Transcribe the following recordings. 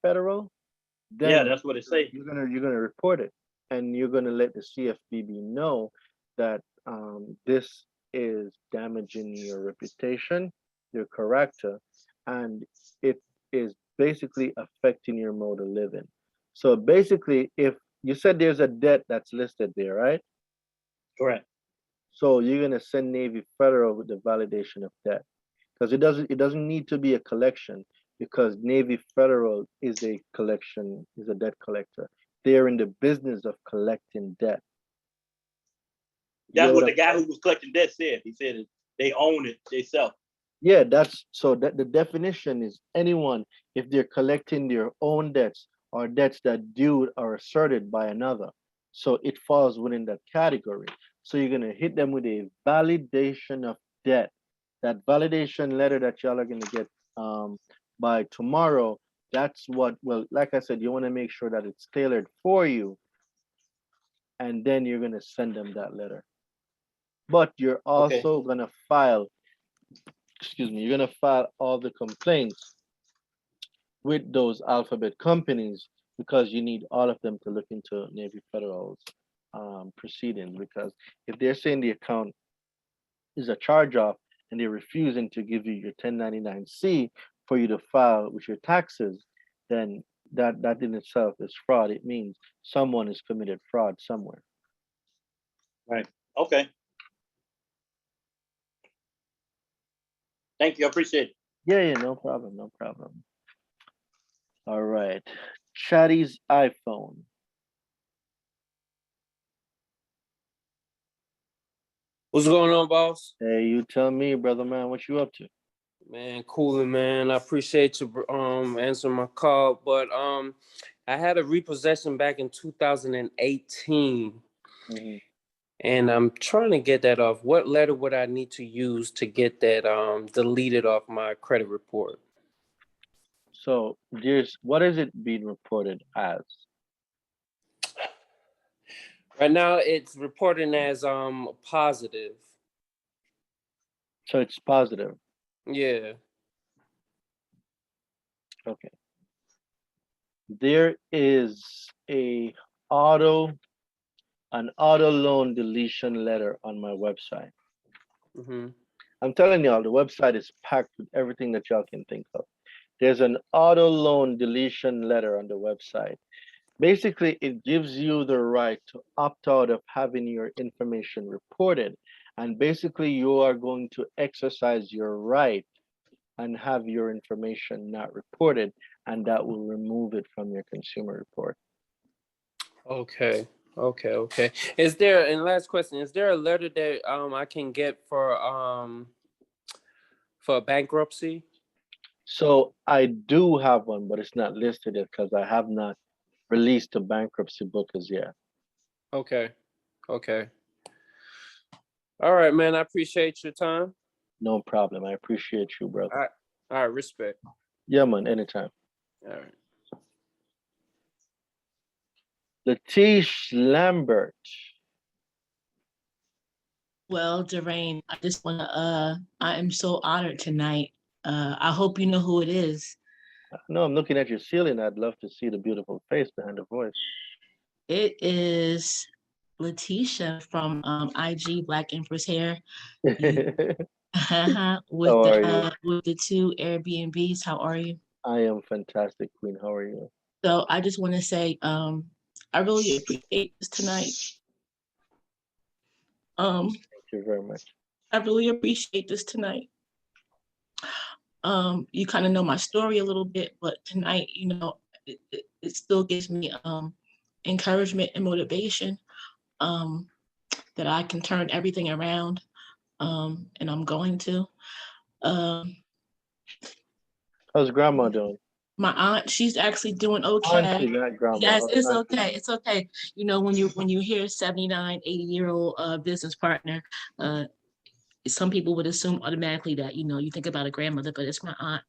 federal, Yeah, then that's what it say. you're gonna report it, and you're gonna let the CFPB know that this is damaging your reputation, your character, and it is basically affecting your mode of living. So basically, if you said there's a debt that's listed there, right? Correct. So you're gonna send Navy Federal with the validation of debt, because it doesn't need to be a collection, because Navy Federal is a debt collector. They're in the business of collecting debt. You That's get what what the I'm guy saying? who was collecting debt said. He said they own it themselves. Yeah, that's so that the definition is anyone if they're collecting their own debts or debts that due are asserted by another. So it falls within that category. So you're gonna hit them with a validation of debt. That validation letter that y'all are gonna get by tomorrow. That's what, well, like I said, you want to make sure that it's tailored for you, and then you're gonna send them that letter. But you're Okay. also gonna file, excuse me, you're gonna file all the complaints with those alphabet companies, because you need all of them to look into Navy Federal's proceedings. Because if they're saying the account is a charge off and they're refusing to give you your 1099-C for you to file with your taxes, then that in itself is fraud. It means someone has committed fraud somewhere. Right. Okay. Thank you. I appreciate it. Yeah, yeah, no problem, no problem. All right. Chatty's iPhone. What's going on, boss? Hey, you tell me, brother man, what you up to? Man, cooling, man. I appreciate you answering my call. But I had a repossession back in 2018, Mhm. and I'm trying to get that off. What letter would I need to use to get that deleted off my credit report? So there's what is it being reported as? Right now, it's reporting as positive. So it's positive. Yeah. Okay. There is auto an auto loan deletion letter on my website. Mm-hmm. I'm telling y'all, the website is packed with everything that y'all can think of. There's an auto loan deletion letter on the website. Basically, it gives you the right to opt out of having your information reported. And basically, you are going to exercise your right and have your information not reported, and that will remove it from your consumer report. Okay. Is there, and last question, is there a letter that I can get for bankruptcy? So I do have one, but it's not listed yet because I have not released the bankruptcy book as yet. Okay. All right, man. I appreciate your time. No problem. I appreciate you, brother. All right, respect. Yeah, man, anytime. All right. Latish Lambert. Well, Derain, I just want to, I am so honored tonight. I hope you know who it is. No, I'm looking at your ceiling. I'd love to see the beautiful face behind the voice. It is Letitia from IG Black Empress Hair. How are you? With the two Airbnbs. How are you? I am fantastic, Queen. How are you? So I just want to say, I really appreciate this tonight. Thank you very much. I really appreciate this tonight. You kind of know my story a little bit, but tonight, you know, it still gives me encouragement and motivation that I can turn everything around, and I'm going to. How's grandma doing? My aunt, she's actually doing okay. Auntie, not grandma. Yes, How's it's auntie? okay. It's okay. You know, when you hear 79, 80-year-old business partner, some people would assume automatically that, you know, you think about a grandmother, but it's my aunt.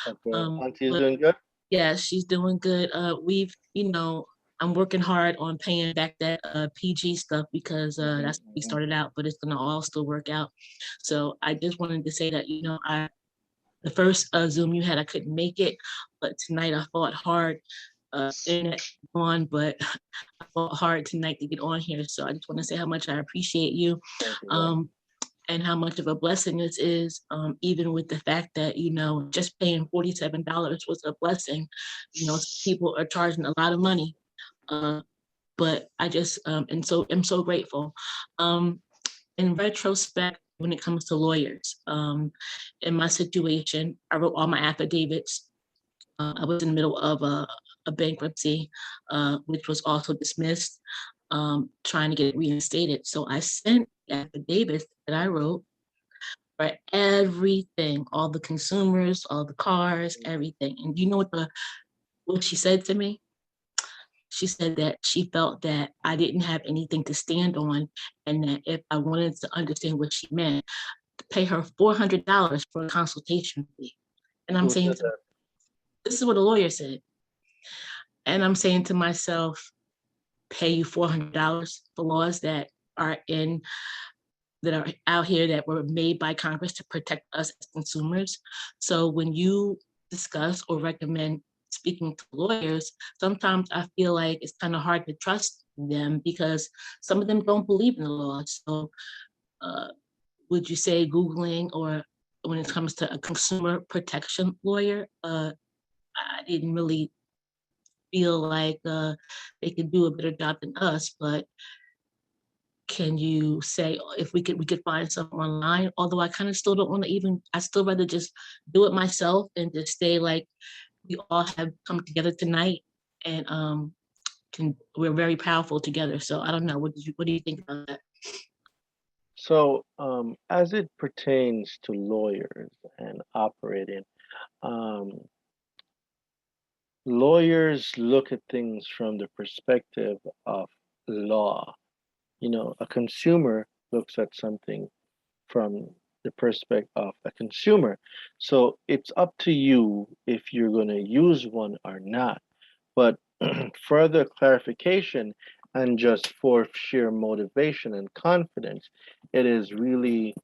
Okay. Auntie's doing good? Yeah, she's doing good. You know, I'm working hard on paying back that PG stuff because that's how we started out, but it's gonna all still work out. So I just wanted to say that, you know, the first Zoom you had, I couldn't make it, but tonight I fought hard. Internet on, but I fought hard tonight to get on here. So I just want to say how much I appreciate you. Thank you, man. And how much of a blessing this is, even with the fact that, you know, just paying $47 was a blessing. You know, people are charging a lot of money, but I just, and so I'm so grateful. In retrospect, when it comes to lawyers, in my situation, I wrote all my affidavits. I was in the middle of a bankruptcy, which was also dismissed, trying to get it reinstated. So I sent affidavits that I wrote for everything, all the consumers, all the cars, everything. And do you know what she said to me? She said that she felt that I didn't have anything to stand on, and that if I wanted to understand what she meant, to pay her $400 for a consultation fee. And I'm Who saying, said that? this is what a lawyer said. And I'm saying to myself, pay you $400 for laws that are out here that were made by Congress to protect us as consumers. So when you discuss or recommend speaking to lawyers, sometimes I feel like it's kind of hard to trust them because some of them don't believe in the law. So would you say Googling, or when it comes to a consumer protection lawyer, I didn't really feel like they could do a better job than us, but can you say if we could find something online? Although I kind of still don't want to even, I still rather just do it myself and just stay like we all have come together tonight, and we're very powerful together. So I don't know. What do you think about that? So, as it pertains to lawyers and operating, lawyers look at things from the perspective of law. You know, a consumer looks at something from the perspective of a consumer. So it's up to you if you're going to use one or not. But further clarification and just for sheer motivation and confidence, it is really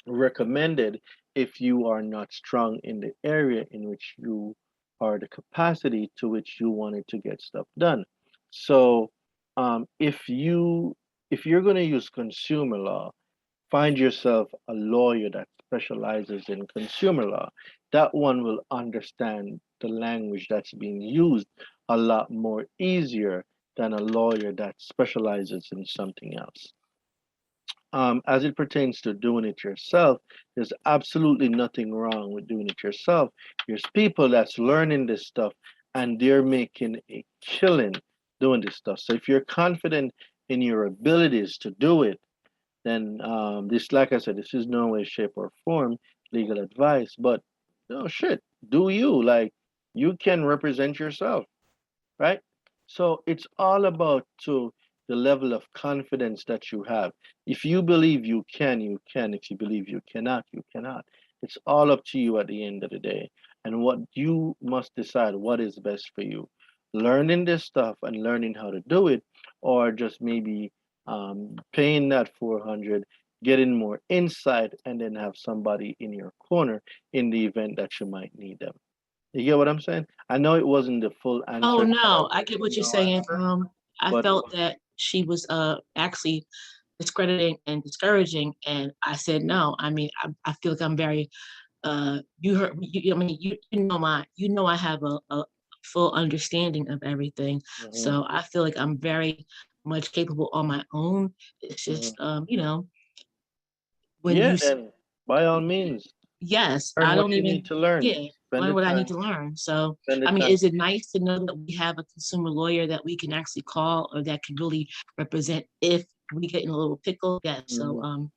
recommended if you are not strong in the area in which you are the capacity to which you wanted to get stuff done. So if you're going to use consumer law, find yourself a lawyer that specializes in consumer law. That one will understand the language that's being used a lot more easier than a lawyer that specializes in something else. As it pertains to doing it yourself, there's absolutely nothing wrong with doing it yourself. There's people that's learning this stuff and they're making a killing doing this stuff. So if you're confident in your abilities to do it, then this, like I said, this is no way, shape, or form legal advice, but no shit, do you. Like, you can represent yourself, right? So it's all about to the level of confidence that you have. If you believe you can, you can. If you believe you cannot, you cannot. It's all up to you at the end of the day. And what you must decide what is best for you. Learning this stuff and learning how to do it, or just maybe paying that 400, getting more insight, and then have somebody in your corner in the event that you might need them. You get what I'm saying? I know it wasn't the full Oh answer. no, I get what you're No saying. answer, I but felt that she was actually discrediting and discouraging, and I said no. I mean, I feel like I'm very you heard you, I mean you know I have a full understanding of everything. mhm, So I feel like I'm very much capable on my own. It's mhm. just you know, when Yeah, you then by all means, yes, learn I what don't you need even, to learn. yeah, Spend learn the what I need time. to learn. So, Spend the I mean, time. is it nice to know that we have a consumer lawyer that we can actually call or that can really represent if we get in a little pickle? Yeah. So, Mhm.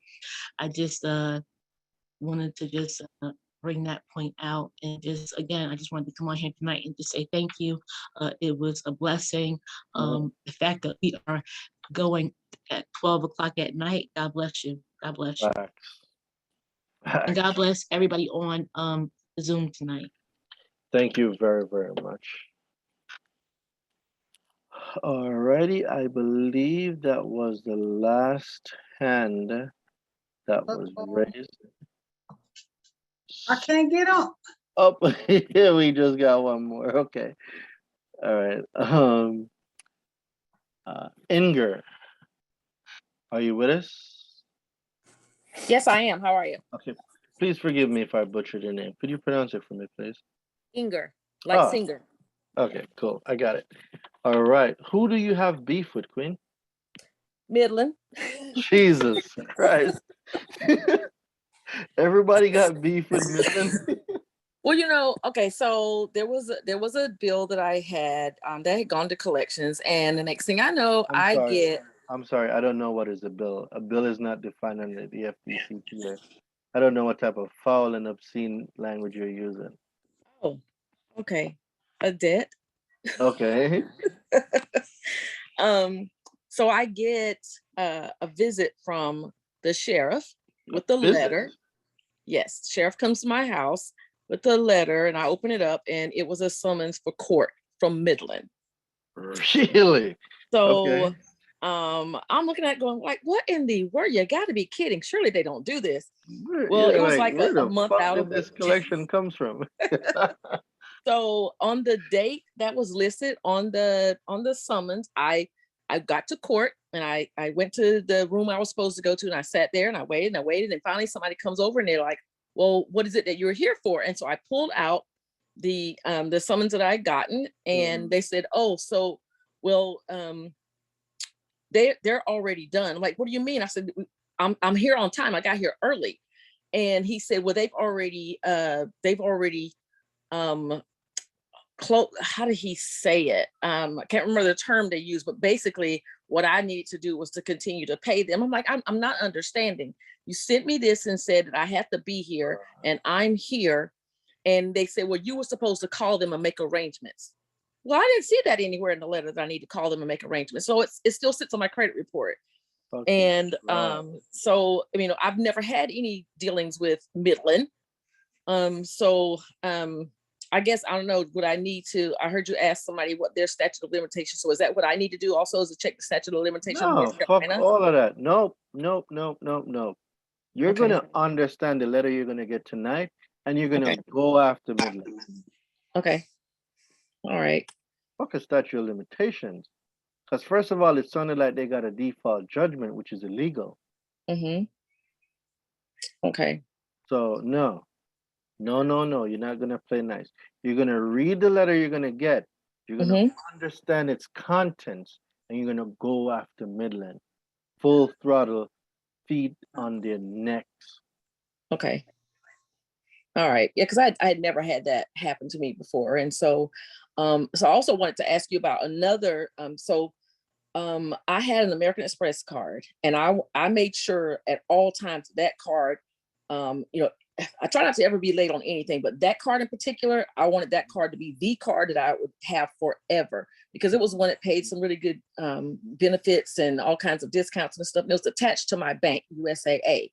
I just wanted to just bring that point out, and just again, I just wanted to come on here tonight and just say thank you. It was a blessing. Mhm. The fact that we are going at 12 o'clock at night, God bless you. God bless you. Facts. And God Facts. bless everybody on Zoom tonight. Thank you very, very much. Alrighty, I believe that was the last hand that was raised. I can't get on. Oh, here we just got one more. Okay. All right. Inger, are you with us? Yes, I am. How are you? Okay. Please forgive me if I butchered your name. Could you pronounce it for me, please? Inger, like Oh, singer. okay, cool. I got it. All right. Who do you have beef with, Queen? Midland. Jesus Christ. Everybody got beef with Midland. Well, okay, so there was a bill that I had that had gone to collections, and the next thing I know, I'm I sorry. get I'm sorry. I don't know what is a bill. A bill is not defined under the FTC. I don't know what type of foul and obscene language you're using. oh, okay, a debt. Okay. So I get a visit from the sheriff with the Visit? letter. Yes, sheriff comes to my house with the letter, and I open it up, and it was a summons for court from Midland. Really? So Okay. I'm looking at it going like, what in the world? You got to be kidding. Surely they don't do this. Well, You're it was like where a the month fuck out did of this it. collection comes from? So on the date that was listed on the summons, I got to court, and I went to the room I was supposed to go to, and I sat there and I waited and I waited, and finally somebody comes over and they're like, well, what is it that you're here for? And so I pulled out the summons that I had gotten, and they said, oh, so well, they're already done. I'm like, what do you mean? I said, I'm here on time. I got here early. And he said, well, they've already how did he say it? I can't remember the term they used, but basically what I needed to do was to continue to pay them. I'm like, I'm not understanding. You sent me this and said that I have to be here, and I'm here. And they said, well, you were supposed to call them and make arrangements. Well, I didn't see that anywhere in the letter that I need to call them and make arrangements. So it still sits on my credit report. Okay. And so, I've never had any dealings with Midland. I guess, I don't know, would I need to, I heard you ask somebody what their statute of limitations. So is that what I need to do also, is to check the statute of limitations? No, fuck all of that. Nope. You're Okay. gonna understand the letter you're gonna get tonight, and you're gonna go after Midland. Okay. All right. Fuck a statute of limitations. Because first of all, it sounded like they got a default judgment, which is illegal. Mm-hmm. Okay. So no. You're not gonna play nice. You're gonna read the letter you're gonna get. You're gonna understand its contents, and you're gonna go after Midland. Full throttle, feet on their necks. Okay. All right. Yeah, because I had never had that happen to me before. And so I also wanted to ask you about another. I had an American Express card, and I made sure at all times that card, I try not to ever be late on anything, but that card in particular, I wanted that card to be the card that I would have forever, because it was one that paid some really good benefits and all kinds of discounts and stuff. And it was attached to my bank, USAA.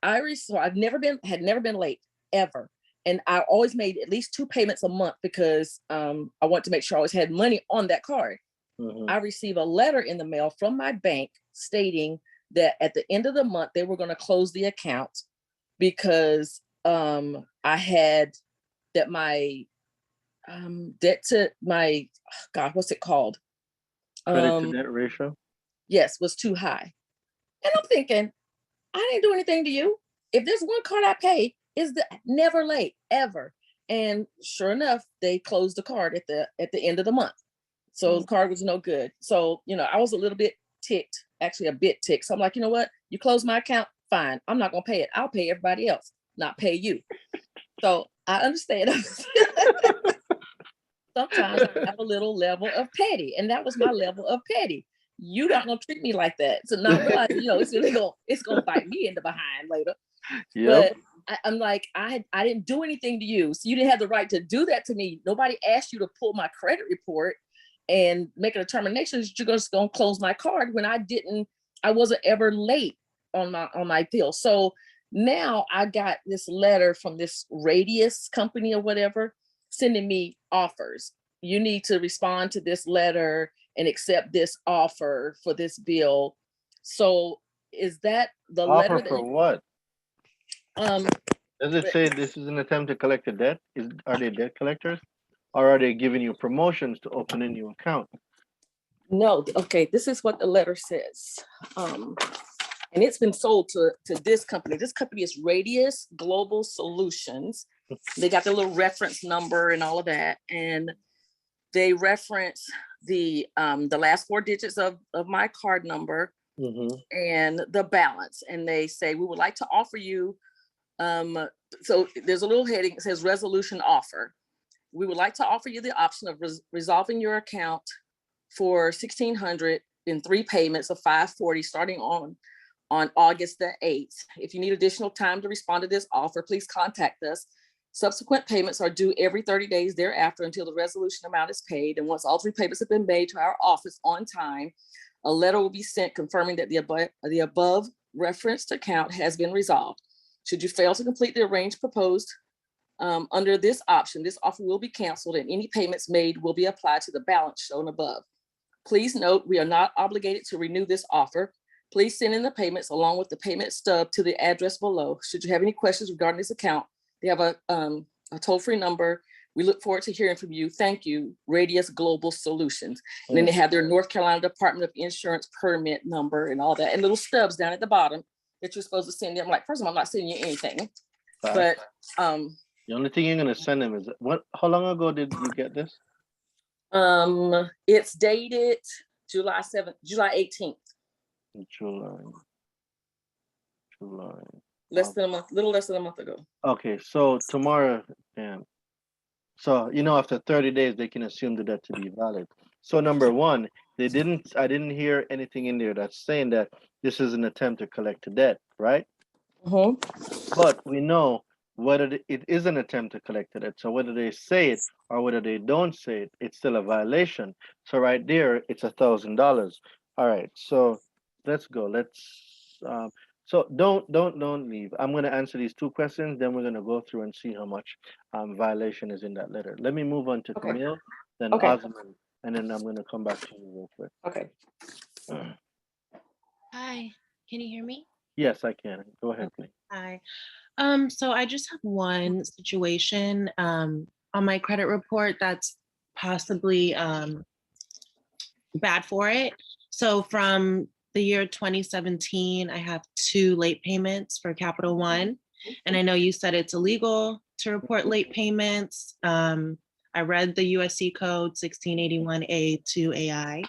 I've never been late ever. And I always made at least 2 payments a month because I want to make sure I always had money on that card. I received a letter in the mail from my bank stating that at the end of the month, they were going to close the account because I had that my debt to my, what's it called? Credit to debt ratio? Yes, was too high. And I'm thinking, I didn't do anything to you. If there's one card I pay, is never late, ever. And sure enough, they closed the card at the end of the month. So the card was no good. So, I was a little bit ticked, actually a bit ticked. So I'm like, you know what? You close my account, fine. I'm not going to pay it. I'll pay everybody else, not pay you. So I understand. Sometimes I have a little level of petty, and that was my level of petty. You're not going to treat me like that. So now realize, it's going to bite me in the behind later. Yep. But I'm like, I didn't do anything to you. So you didn't have the right to do that to me. Nobody asked you to pull my credit report and make a determination that you're just going to close my card when I wasn't ever late on my bill. So now I got this letter from this Radius company or whatever sending me offers. You need to respond to this letter and accept this offer for this bill. So is that the offer letter for what? Does it say this is an attempt to collect a debt? Are they debt collectors? Or are they giving you promotions to open a new account? No, okay, this is what the letter says. And it's been sold to this company. This company is Radius Global Solutions. They got their little reference number and all of that. And they reference the last 4 digits of my card number and the balance. And they say, we would like to offer you, so there's a little heading, it says resolution offer. We would like to offer you the option of resolving your account for $1,600 in 3 payments of $540 starting on August the 8th. If you need additional time to respond to this offer, please contact us. Subsequent payments are due every 30 days thereafter until the resolution amount is paid. And once all 3 payments have been made to our office on time, a letter will be sent confirming that the above referenced account has been resolved. Should you fail to complete the arranged proposed under this option, this offer will be canceled and any payments made will be applied to the balance shown above. Please note, we are not obligated to renew this offer. Please send in the payments along with the payment stub to the address below. Should you have any questions regarding this account, they have a toll-free number. We look forward to hearing from you. Thank you, Radius Global Solutions. And then they have their North Carolina Department of Insurance permit number and all that, and little stubs down at the bottom that you're supposed to send them. Like, first of all, I'm not sending you anything, but the only thing you're gonna send them is what? How long ago did you get this? it's dated July 7th, July 18th. July. Little less than a month ago. Okay, so tomorrow, so after 30 days they can assume the debt to be valid. So number one, I didn't hear anything in there that's saying that this is an attempt to collect a debt, right? But we know whether it is an attempt to collect a debt. So whether they say it or whether they don't say it, it's still a violation. So right there, it's $1,000. All right, so let's go. So don't leave. I'm going to answer these 2 questions, then we're going to go through and see how much violation is in that letter. Let me move on to Camille, then Osman, and then I'm going to come back to you real quick. Okay. Hi, can you hear me? Yes, I can. Go ahead, please. Hi. So I just have one situation on my credit report that's possibly bad for it. So from the year 2017, I have 2 late payments for Capital One. And I know you said it's illegal to report late payments. I read the USC code 1681A2AI.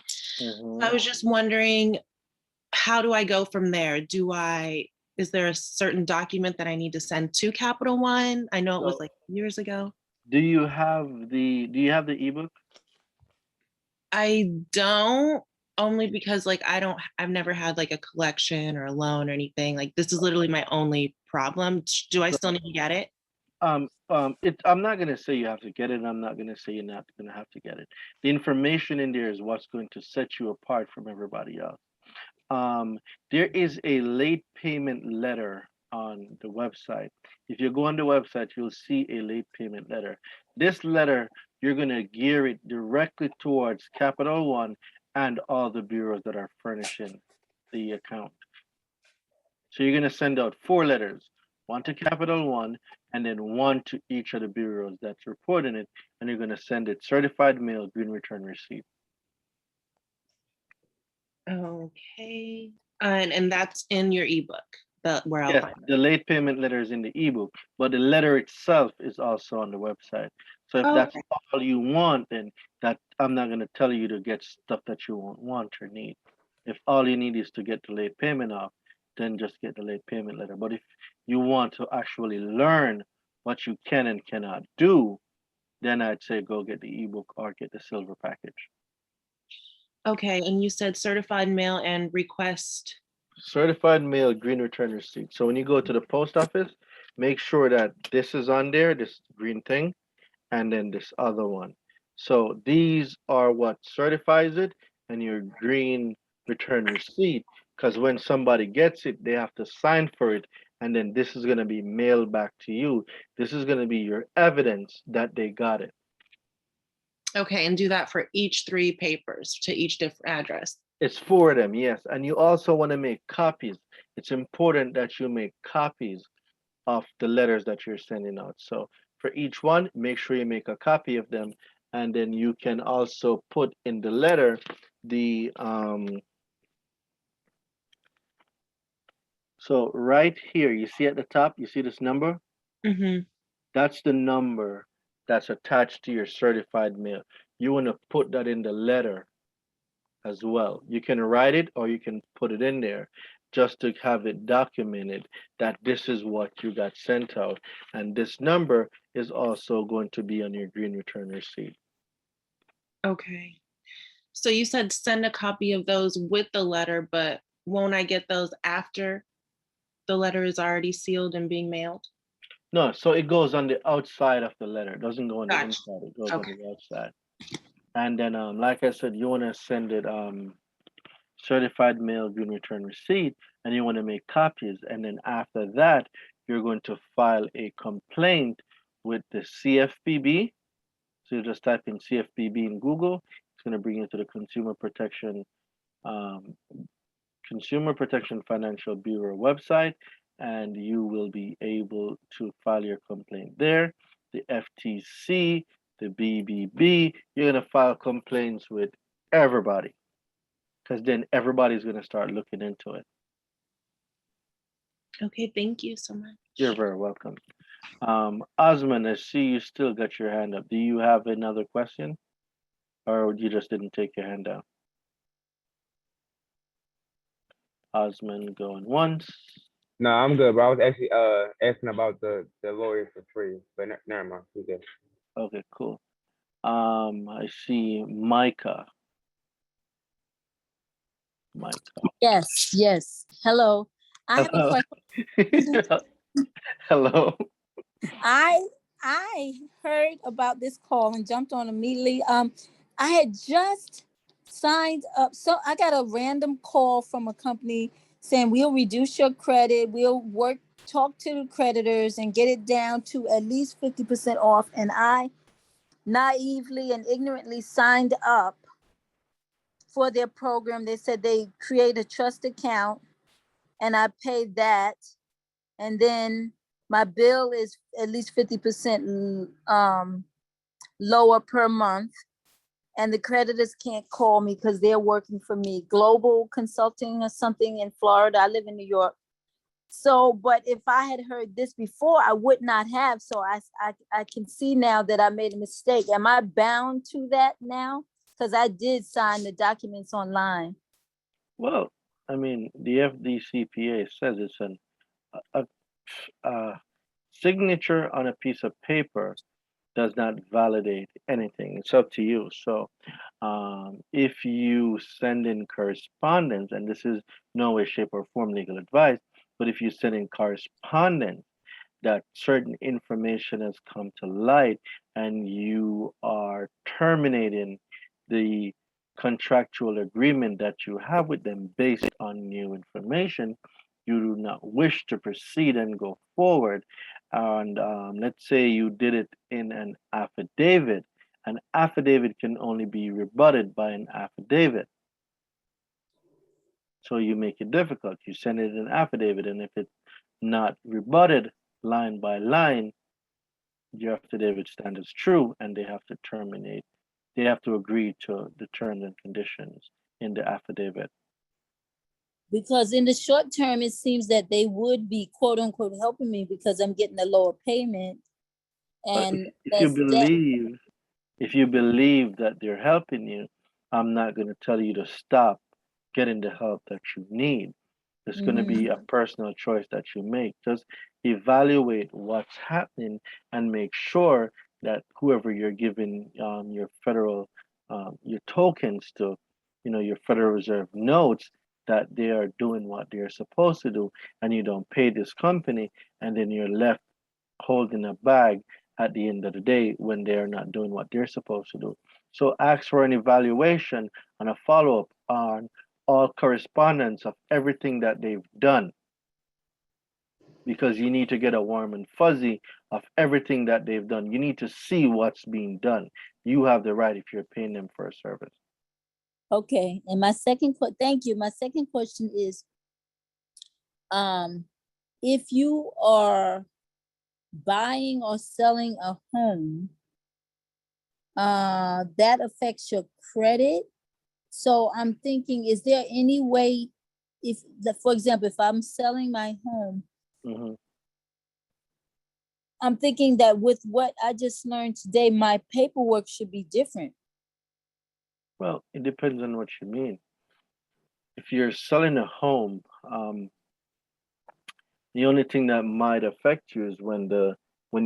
I was just wondering, how do I go from there? Is there a certain document that I need to send to Capital One? I know it was like years ago. Do you have the ebook? I don't, only because like I've never had like a collection or a loan or anything. Like this is literally my only problem. Do I still need to get it? I'm not gonna say you have to get it. I'm not gonna say you're not gonna have to get it. The information in there is what's going to set you apart from everybody else. There is a late payment letter on the website. If you go on the website, you'll see a late payment letter. This letter, you're gonna gear it directly towards Capital One and all the bureaus that are furnishing the account. So you're gonna send out 4 letters, 1 to Capital One, and then 1 to each of the bureaus that's reporting it, and you're gonna send it certified mail, green return receipt. Okay. And that's in your ebook, where I'll Yes, find it. the late payment letter is in the ebook, but the letter itself is also on the website. So if that's all you want, then I'm not gonna tell you to get stuff that you won't want or need. If all you need is to get the late payment off, then just get the late payment letter. But if you want to actually learn what you can and cannot do, then I'd say go get the ebook or get the silver package. Okay, and you said certified mail and request. Certified mail, green return receipt. So when you go to the post office, make sure that this is on there, this green thing, and then this other one. So these are what certifies it, and your green return receipt, because when somebody gets it, they have to sign for it, and then this is going to be mailed back to you. This is going to be your evidence that they got it. Okay, and do that for each 3 papers to each different address. It's 4 of them, yes. And you also want to make copies. It's important that you make copies of the letters that you're sending out. So for each one, make sure you make a copy of them, and then you can also put in the letter the so right here, you see at the top, you see this number? Mhm. That's the number that's attached to your certified mail. You want to put that in the letter as well. You can write it or you can put it in there just to have it documented that this is what you got sent out. And this number is also going to be on your green return receipt. Okay. So you said send a copy of those with the letter, but won't I get those after the letter is already sealed and being mailed? No, so it goes on the outside of the letter. It doesn't go on the Gotcha. inside. It goes on Okay. the outside. And then, like I said, you want to send it certified mail green return receipt, and you want to make copies. And then after that, you're going to file a complaint with the CFPB. So you just type in CFPB in Google. It's going to bring you to the um, Consumer Protection Financial Bureau website, and you will be able to file your complaint there. The FTC, the BBB, you're going to file complaints with everybody, because then everybody's going to start looking into it. Okay, thank you so much. You're very welcome. Osman, I see you still got your hand up. Do you have another question? Or you just didn't take your hand down? Osman going once. No, I'm good, bro. I was actually asking about the lawyer for free, but never mind. We good. Okay, cool. I see Micah. Yes, yes. Hello. I have a Hello. question. Hello. I heard about this call and jumped on immediately. I had just signed up. So I got a random call from a company saying we'll reduce your credit, we'll talk to the creditors and get it down to at least 50% off. And I naively and ignorantly signed up for their program. They said they create a trust account and I paid that. And then my bill is at least 50% lower per month. And the creditors can't call me because they're working for me. Global Consulting or something in Florida. I live in New York. So, but if I had heard this before, I would not have. So I can see now that I made a mistake. Am I bound to that now? Because I did sign the documents online. Well, I mean, the FDCPA says it's a signature on a piece of paper does not validate anything. It's up to you. So if you send in correspondence, and this is no way, shape, or form legal advice, but if you send in correspondence that certain information has come to light and you are terminating the contractual agreement that you have with them based on new information, you do not wish to proceed and go forward. And let's say you did it in an affidavit can only be rebutted by an affidavit. So you make it difficult. You send it in an affidavit, and if it's not rebutted line by line, your affidavit stands as true, and they have to terminate. They have to agree to the terms and conditions in the affidavit. Because in the short term, it seems that they would be quote unquote helping me because I'm getting a lower payment. And if you believe that they're helping you, I'm not going to tell you to stop getting the help that you need. It's going to be a personal choice that you make. Just evaluate what's happening and make sure that whoever you're giving your federal your tokens to, your Federal Reserve notes, that they are doing what they're supposed to do, and you don't pay this company, and then you're left holding a bag at the end of the day when they're not doing what they're supposed to do. So ask for an evaluation and a follow-up on all correspondence of everything that they've done, because you need to get a warm and fuzzy of everything that they've done. You need to see what's being done. You have the right if you're paying them for a service. okay. And thank you. My second question is, if you are buying or selling a home, that affects your credit. So I'm thinking, is there any way, for example, if I'm selling my home, Mhm. I'm thinking that with what I just learned today, my paperwork should be different. Well, it depends on what you mean. If you're selling a home, the only thing that might affect you is when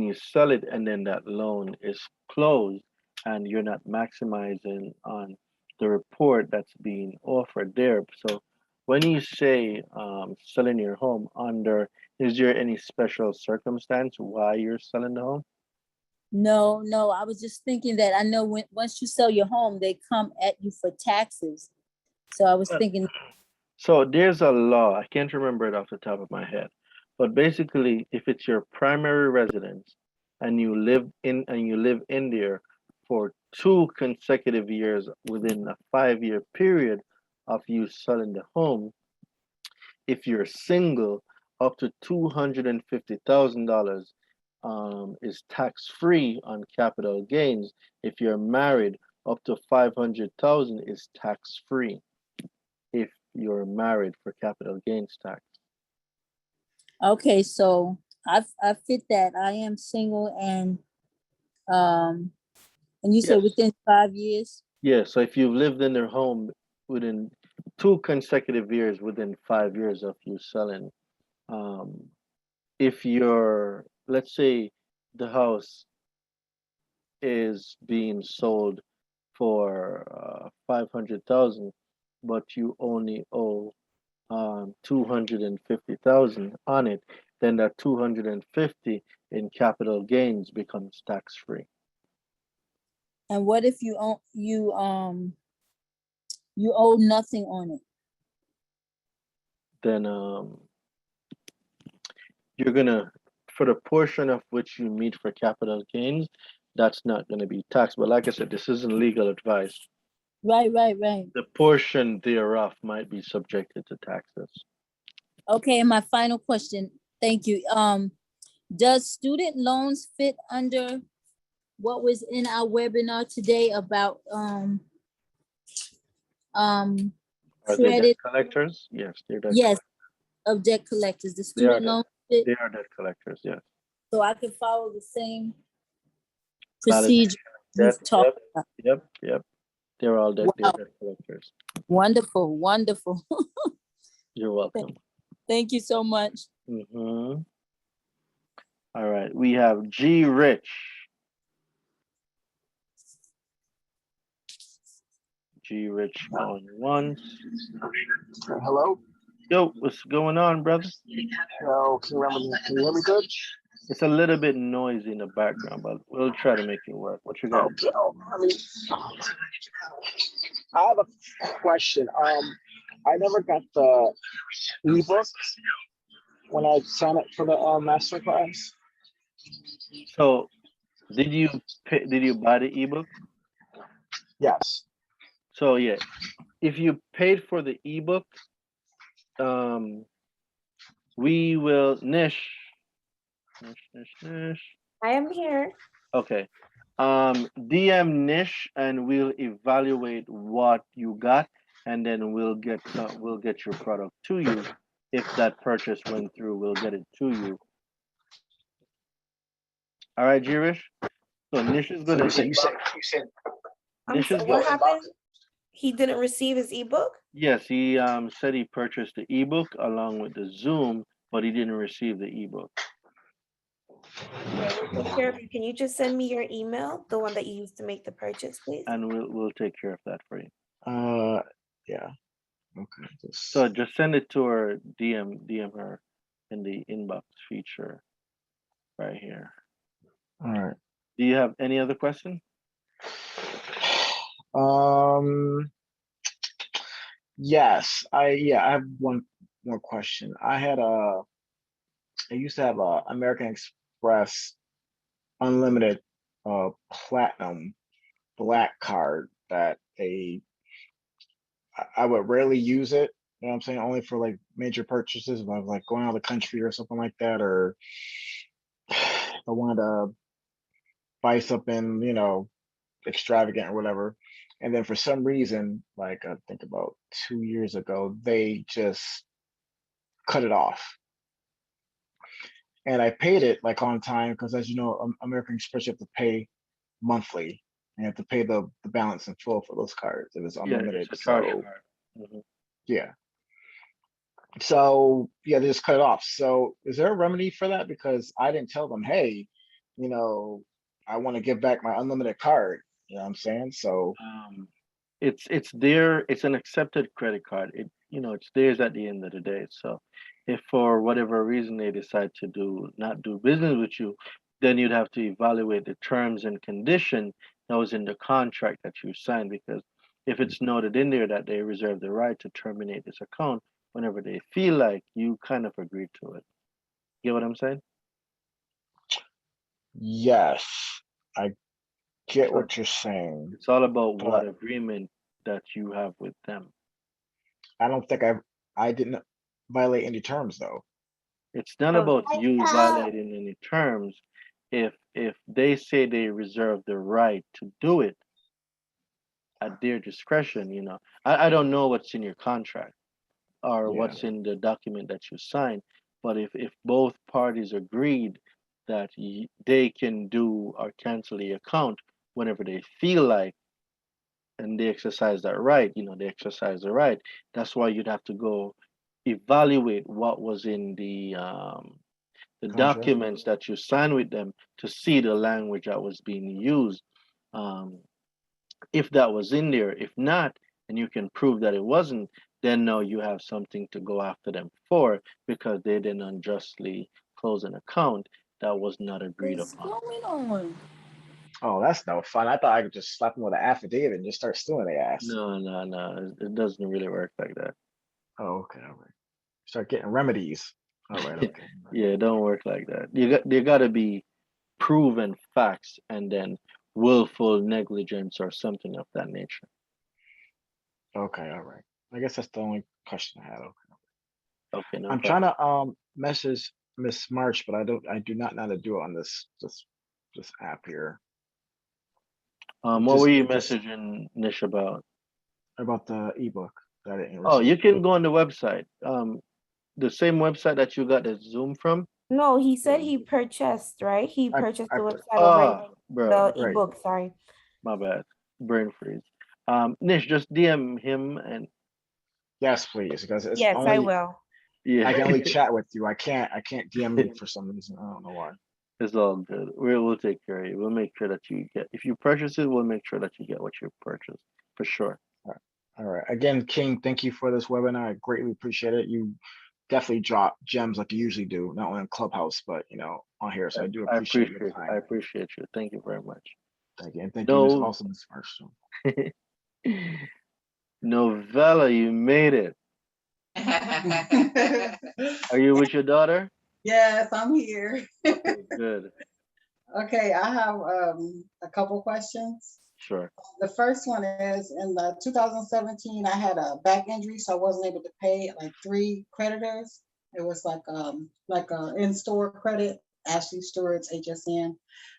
you sell it and then that loan is closed and you're not maximizing on the report that's being offered there. So when you say selling your home under, is there any special circumstance why you're selling the home? No, I was just thinking that I know once you sell your home, they come at you for taxes. So I was thinking, So there's a law, I can't remember it off the top of my head, but basically if it's your primary residence and you live in there for 2 consecutive years within a 5-year period of you selling the home, if you're single, up to $250,000 is tax-free on capital gains. If you're married, up to 500,000 is tax-free if you're married for capital gains tax. okay, so I fit that. I am single and you said Yes. within 5 years. Yeah, so if you've lived in their home within 2 consecutive years within 5 years of you selling, if you're, let's say the house is being sold for 500,000, but you only owe 250,000 on it, then that 250 in capital gains becomes tax free. And what if you owe nothing on it? Then you're gonna, for the portion of which you meet for capital gains, that's not gonna be taxed. But like I said, this isn't legal advice. Right. The portion thereof might be subjected to taxes. Okay, and my final question, thank you. Does student loans fit under what was in our webinar today about Are they debt credit? collectors? Yes, they're debt Yes, of debt collectors, the They are student debt. loan fit, They are debt collectors, yes. so I can follow the same Valid procedure debt, we've talked about. yep. They're all debt, they're Wow, debt collectors. wonderful. You're welcome. Thank you so much. Mm-hmm. All right, we have G Rich. G Rich going once. Hello? Yo, what's going on, brother? Hello, can you hear me good? It's a little bit noisy in the background, but we'll try to make it work. What you got? Okay. I have a question. I never got the ebook when I signed up for the master class. So, did you buy the ebook? Yes. So yeah, if you paid for the ebook, we will Nish. I am here. Okay. DM Nish and we'll evaluate what you got, and then we'll get your product to you. If that purchase went through, we'll get it to you. All right, Jirish. So Nish is gonna. So you said. Nish is What gonna. happened? He didn't receive his ebook? Yes, he said he purchased the ebook along with the Zoom, but he didn't receive the ebook. Okay, we'll take care of it. Can you just send me your email, the one that you used to make the purchase, please? And we'll take care of that for you. Yeah. Okay. So just send it to her, DM her in the inbox feature right here. All right. Do you have any other question? Yes. I have one more question. I used to have a American Express unlimited platinum black card that I would rarely use it. You know what I'm saying? Only for like major purchases, if I was like going out of the country or something like that, or I wanted to buy something, you know, extravagant or whatever. And then for some reason, like I think about 2 years ago, they just cut it off. And I paid it like on time because, as you know, American Express, you have to pay monthly. And you have to pay the balance in full for those cards. It was Yeah, unlimited. it's a charge So card. Mhm. yeah. So yeah, they just cut it off. So is there a remedy for that? Because I didn't tell them, hey, you know, I want to give back my unlimited card. You know what I'm saying? So It's there. It's an accepted credit card. It's theirs at the end of the day. So, if for whatever reason they decide to not do business with you, then you'd have to evaluate the terms and condition that was in the contract that you signed. Because if it's noted in there that they reserve the right to terminate this account whenever they feel like, you kind of agreed to it. Get what I'm saying? yes, I get So what you're saying, it's all about what but agreement that you have with them. I don't think I didn't violate any terms though. It's not Oh, about you violating any terms. If they say they reserve the right to do it at their discretion, I don't know what's in your contract or Yeah, what's in the document that you sign, but if both parties agreed that they can do or cancel the account whenever they feel like, and they exercise that right, they exercise the right. That's why you'd have to go evaluate what was in the contract. documents that you sign with them to see the language that was being used. Um, if that was in there, if not, and you can prove that it wasn't, then no, you have something to go after them for because they didn't unjustly close an account that was not agreed What's upon. going on? Oh, that's no fun. I thought I could just slap them with an affidavit and just start suing their ass. No, no, no, it doesn't really work like that. Oh, okay, all right. Start getting remedies. All right, okay. Yeah, it don't work like that. There got to be proven facts and then willful negligence or something of that nature. Okay, all right. I guess that's the only question I had. Okay. Okay, no I'm trying problem. to message Miss March, but I do not know how to do it on this app here. What were you It just messaging Nish about? about the ebook that I didn't Oh, you receive. can go on the website. The same website that you got the Zoom from. no, he said Yeah. he purchased, right? He purchased I the put website already, Bro, the right. ebook, sorry. my bad. Brain freeze. Nish, just DM him and Yes, please, because it's Yes, I only will. yeah, I can only chat with you. I can't DM you for some reason. I don't know why. it's all good. We'll take care of you. We'll make sure that you get. If you purchase it, we'll make sure that you get what you purchased for sure. All right. Again, King, thank you for this webinar. I greatly appreciate it. You definitely drop gems like you usually do, not only on Clubhouse, but on here. So I do I appreciate your appreciate time. I appreciate you. Thank you very much. Thank you. And thank you, Miss No, also Miss Marshall. Novella, you made it. Are you with your daughter? Yes, I'm here. Okay, good. Okay, I have a couple questions. Sure. The first one is in the 2017, I had a back injury, so I wasn't able to pay like 3 creditors. It was like a in-store credit, Ashley Stewart's, HSN,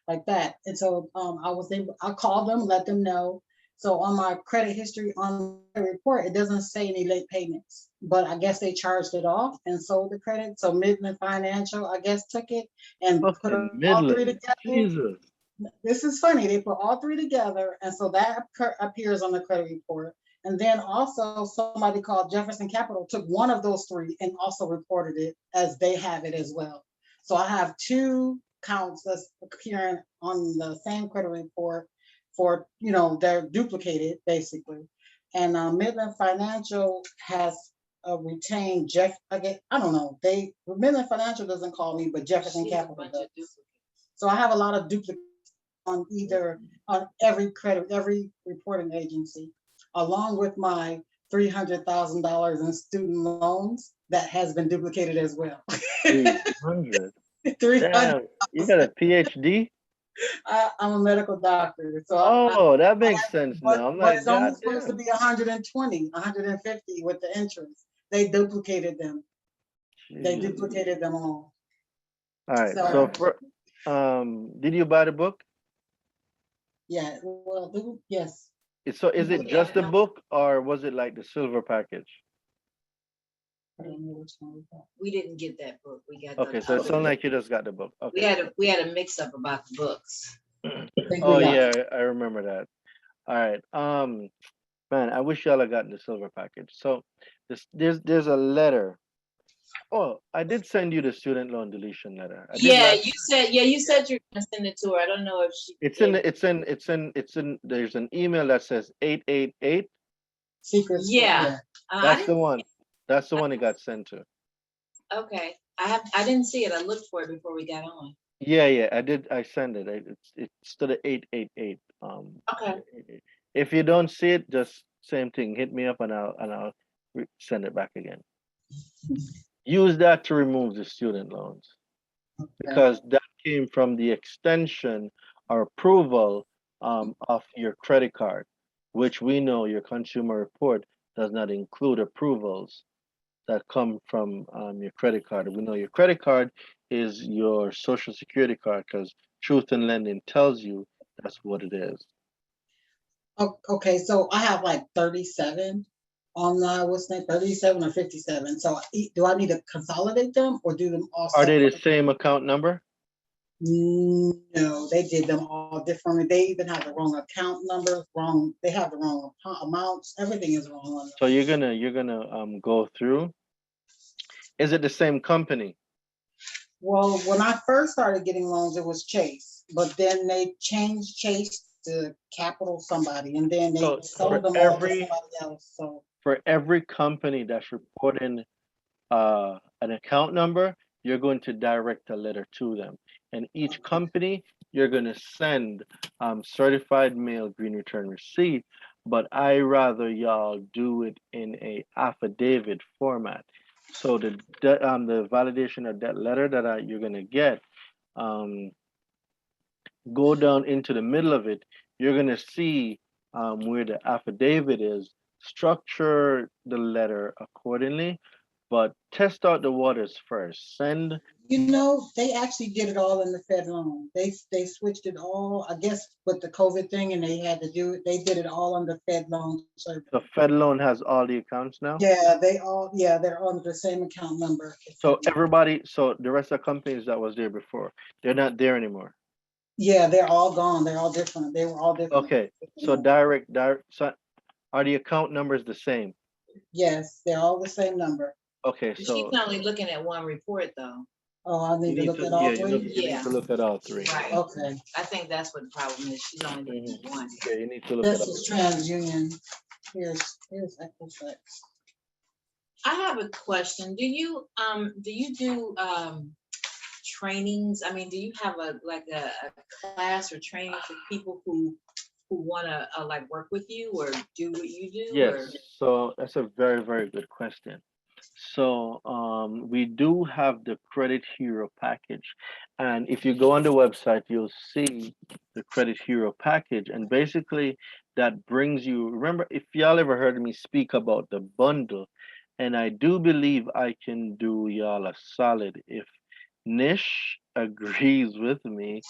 like that. And so I called them, let them know. So on my credit history on the report, it doesn't say any late payments, but I guess they charged it off and sold the credit. So Midland Financial, I guess, took it and put Fucking all 3 Midland. together. Jesus. This is funny. They put all 3 together, and so that appears on the credit report. And then also somebody called Jefferson Capital took one of those 3 and also reported it as they have it as well. So I have 2 counts that's appearing on the same credit report for, they're duplicated basically. And Midland Financial has retained I don't know. Midland Financial doesn't call me, but Jefferson Capital does. So I have a lot of duplicates on every reporting agency, along with my $300,000 in student loans that has been duplicated as well. 300. 300. Damn, you got a PhD? I'm a medical doctor, so Oh, that makes sense now. I'm but like, it's only God supposed to damn. be 120, 150 with the interest. They duplicated them. They Jesus. duplicated them all. All right. So Did you buy the book? Yeah, well, yes. So is it just the book or was it like the silver package? I don't know which one we got. We didn't get that book. We got Okay, the so it other sounds book. like you just got the book. We Okay. had a mix up about the books. I think Oh we got. yeah, I remember that. All right. Man, I wish y'all had gotten the silver package. So there's a letter. Oh, I did send you the student loan deletion letter. I did Yeah, last. you said you're gonna send it to her. I don't know if she. It's in. There's an email that says 888. Secrets. Yeah. I That's the didn't. one. That's the one it got sent to. Okay. I didn't see it. I looked for it before we got on. Yeah, I did. I sent it. It's to the 888. Okay. If you don't see it, just same thing. Hit me up and I'll send it back again. Use that to remove the student loans because that came from the extension or approval of your credit card, which we know your consumer report does not include approvals that come from your credit card. We know your credit card is your social security card because Truth in Lending tells you that's what it is. Okay, so I have like 37 on what's that, 37 or 57. So do I need to consolidate them or do them all Are they the separate? same account number? No, they did them all differently. They even have the wrong account numbers, wrong. They have the wrong amounts. Everything is wrong on them. So you're gonna go through. Is it the same company? Well, when I first started getting loans, it was Chase, but then they changed Chase to Capital somebody, and then they So sold them all to somebody else. So for every company that's reporting an account number, you're going to direct a letter to them. And each company, you're going to send certified mail green return receipt. But I rather y'all do it in a affidavit format. So the validation of that letter that you're going to get, go down into the middle of it. You're going to see where the affidavit is. Structure the letter accordingly, but test out the waters first. Send. they actually did it all in the Fed loan. They switched it all, I guess, with the COVID thing, and they had to do it. They did it all on the Fed loan service. The Fed loan has all the accounts now. Yeah, they're under the same account number. So the rest of the companies that was there before, they're not there anymore. Yeah, they're all gone. They're all different. They were all different. Okay, so direct. So are the account numbers the same? Yes, they're all the same number. Okay, She's so only looking at one report though. Oh, I need to look at all three? You need to look at all three. Right. Okay. I think that's what the problem is. She's only looking at one. Yeah, you need to look This at is all. TransUnion. Here's Equifax. I have a question. Do you do trainings? I mean, do you have a class or training for people who wanna like work with you or do what you do? Yes, so that's a very, very good question. So we do have the Credit Hero package. And if you go on the website, you'll see the Credit Hero package. And basically that brings you, remember, if y'all ever heard me speak about the bundle, and I do believe I can do y'all a solid. If Nish agrees with me,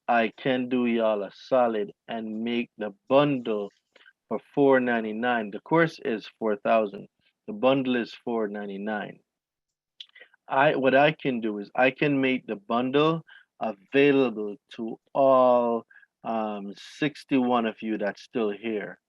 I can do y'all a solid and make the bundle for $499. The course is $4,000. The bundle is $499. What I can do is I can make the bundle available to all 61 of you that's still here.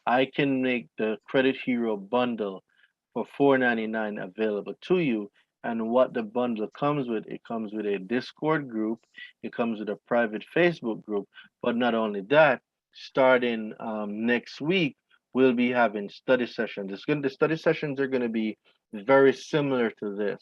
I can make the Credit Hero bundle for $499 available to you. And what the bundle comes with, it comes with a Discord group, it comes with a private Facebook group, but not only that, starting next week, we'll be having study sessions. The study sessions are going to be very similar to this.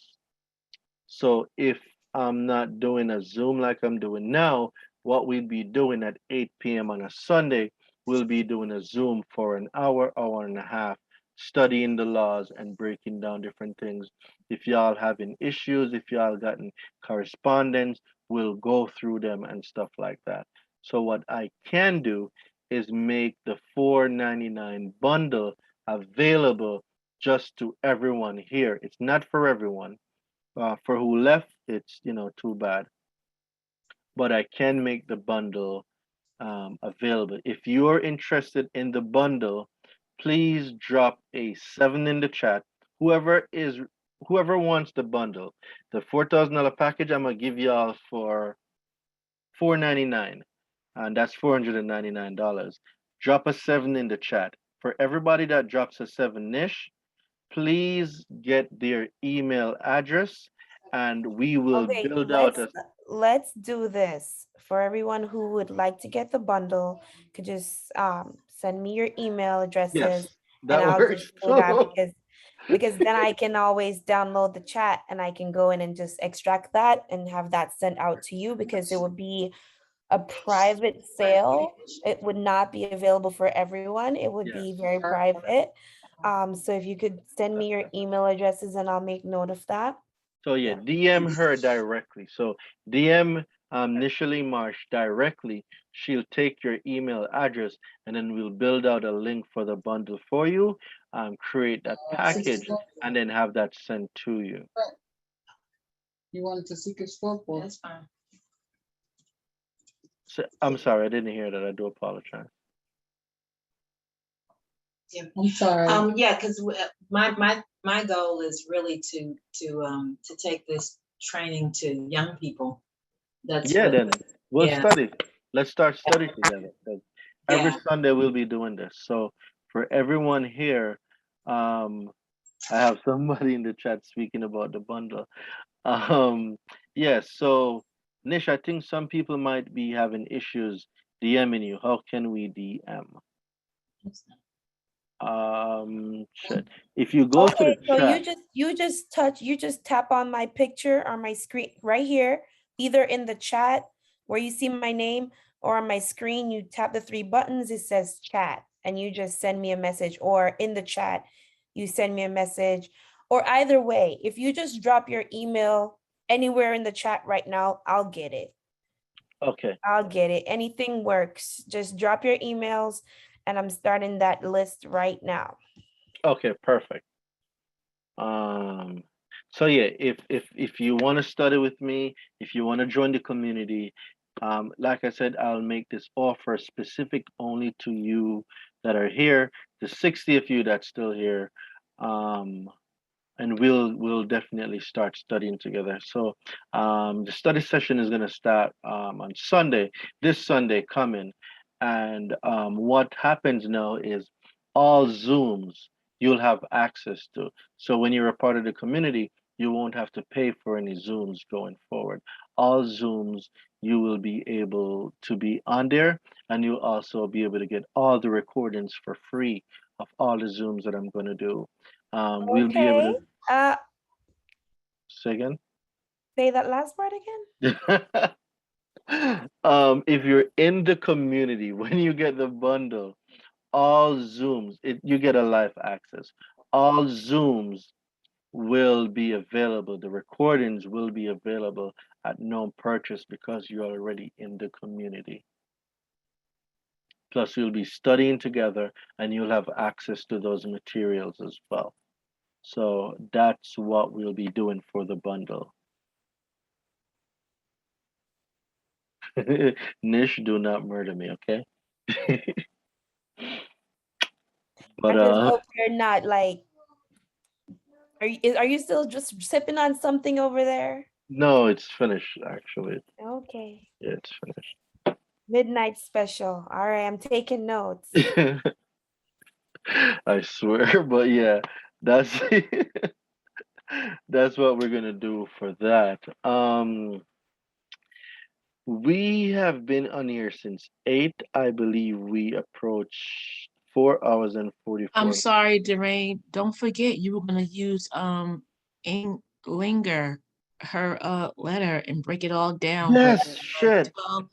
So if I'm not doing a Zoom like I'm doing now, what we'll be doing at 8 p.m. on a Sunday, we'll be doing a Zoom for an hour, hour and a half, studying the laws and breaking down different things. If y'all having issues, if y'all gotten correspondence, we'll go through them and stuff like that. So what I can do is make the $499 bundle available just to everyone here. It's not for everyone. For who left, it's too bad. but I can make the bundle available. If you're interested in the bundle, please drop a 7 in the chat. Whoever wants the bundle, the $4,000 package, I'm gonna give y'all for $499, and that's $499. Drop a 7 in the chat. For everybody that drops a 7 niche, please get their email address, and we will Okay, build out a let's do this. For everyone who would like to get the bundle, could just send me your email addresses, yes, and that I'll just works. do that because then I can always download the chat and I can go in and just extract that and have that sent out to you, because it would be a private sale. It would not be available for everyone. It would be Yes. very private. So if you could send me your email addresses and I'll make note of that. So yeah, DM her directly. So DM Initially Marsh directly. She'll take your email address, and then we'll build out a link for the bundle for you, create that package, and then have that sent to you. You wanted to seek his phone for? That's fine. So, I'm sorry, I didn't hear that. I do apologize. Yeah. I'm sorry. Yeah, because my goal is really to take this training to young people. That's Yeah, what, then we'll yeah. study. Let's start studying together. 'Cause every Yeah. Sunday we'll be doing this. So for everyone here, I have somebody in the chat speaking about the bundle. Yeah, so Nish, I think some people might be having issues DMing you. How can we DM? Shit. If you go to the Okay, so chat, you just tap on my picture on my screen right here, either in the chat where you see my name, or on my screen, you tap the 3 buttons, it says chat, and you just send me a message, or in the chat, you send me a message, or either way, if you just drop your email anywhere in the chat right now, I'll get it. okay. I'll get it. Anything works. Just drop your emails and I'm starting that list right now. Okay, perfect. So yeah, if you want to study with me, if you want to join the community, like I said, I'll make this offer specific only to you that are here, the 60 of you that's still here. And we'll definitely start studying together. So the study session is gonna start on Sunday, this Sunday coming. And what happens now is all Zooms you'll have access to. So when you're a part of the community, you won't have to pay for any Zooms going forward. All Zooms you will be able to be on there, and you'll also be able to get all the recordings for free of all the Zooms that I'm gonna do. We'll be able Okay. to say again. Say that last part again. If you're in the community, when you get the bundle, all Zooms, you get a live access. All Zooms will be available. The recordings will be available at no purchase because you're already in the community. Plus, you'll be studying together and you'll have access to those materials as well. So that's what we'll be doing for the bundle. Nish, do not murder me, okay? But I just hope you're not like, are you still just sipping on something over there? no, it's finished actually. Okay. Yeah, it's finished. Midnight special. All right, I'm taking notes. I swear, but yeah, that's that's what we're gonna do for that. We have been on here since 8. I believe we approached 4 hours and 44. I'm sorry, Derain. Don't forget you were gonna use Linger, her letter, and break it all down. Yes, shit.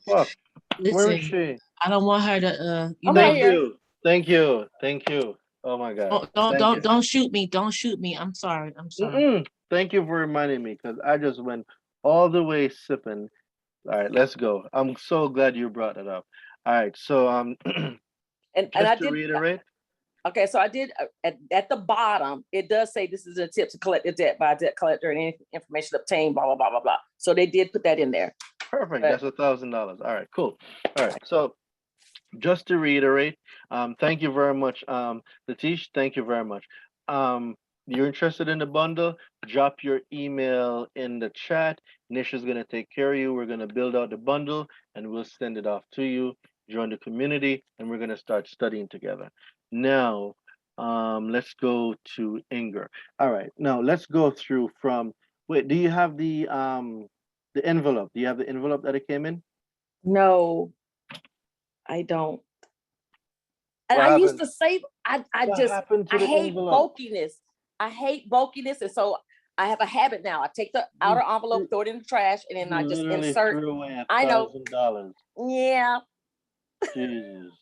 Fuck. Where is Listen, she? I don't want her to Thank you. Thank you. Thank you. Oh my God. Thank you. don't shoot me. Don't shoot me. I'm sorry. I'm sorry. Mm-mm. Thank you for reminding me, because I just went all the way sipping. All right, let's go. I'm so glad you brought it up. All right, so And I just to did. reiterate, Okay, so I did, at the bottom, it does say this is an attempt to collect the debt by a debt collector and any information obtained, blah, blah, blah, blah, blah. So they did put that in there. Perfect. But- That's $1,000. All right, cool. All right. So just to reiterate, thank you very much, Latish. Thank you very much. You're interested in the bundle? Drop your email in the chat. Nisha's gonna take care of you. We're gonna build out the bundle and we'll send it off to you. Join the community and we're gonna start studying together. Now, let's go to Inger. All right, now let's go through from. Wait, do you have the envelope? Do you have the envelope that it came in? No, I don't. And What I used happened? to save, I What just, happened to I the hate envelope? bulkiness. I hate bulkiness. And so I have a habit now. I take the outer envelope, throw it in the trash, and then You I just literally insert. threw away I know. $1,000. Yeah. Jesus.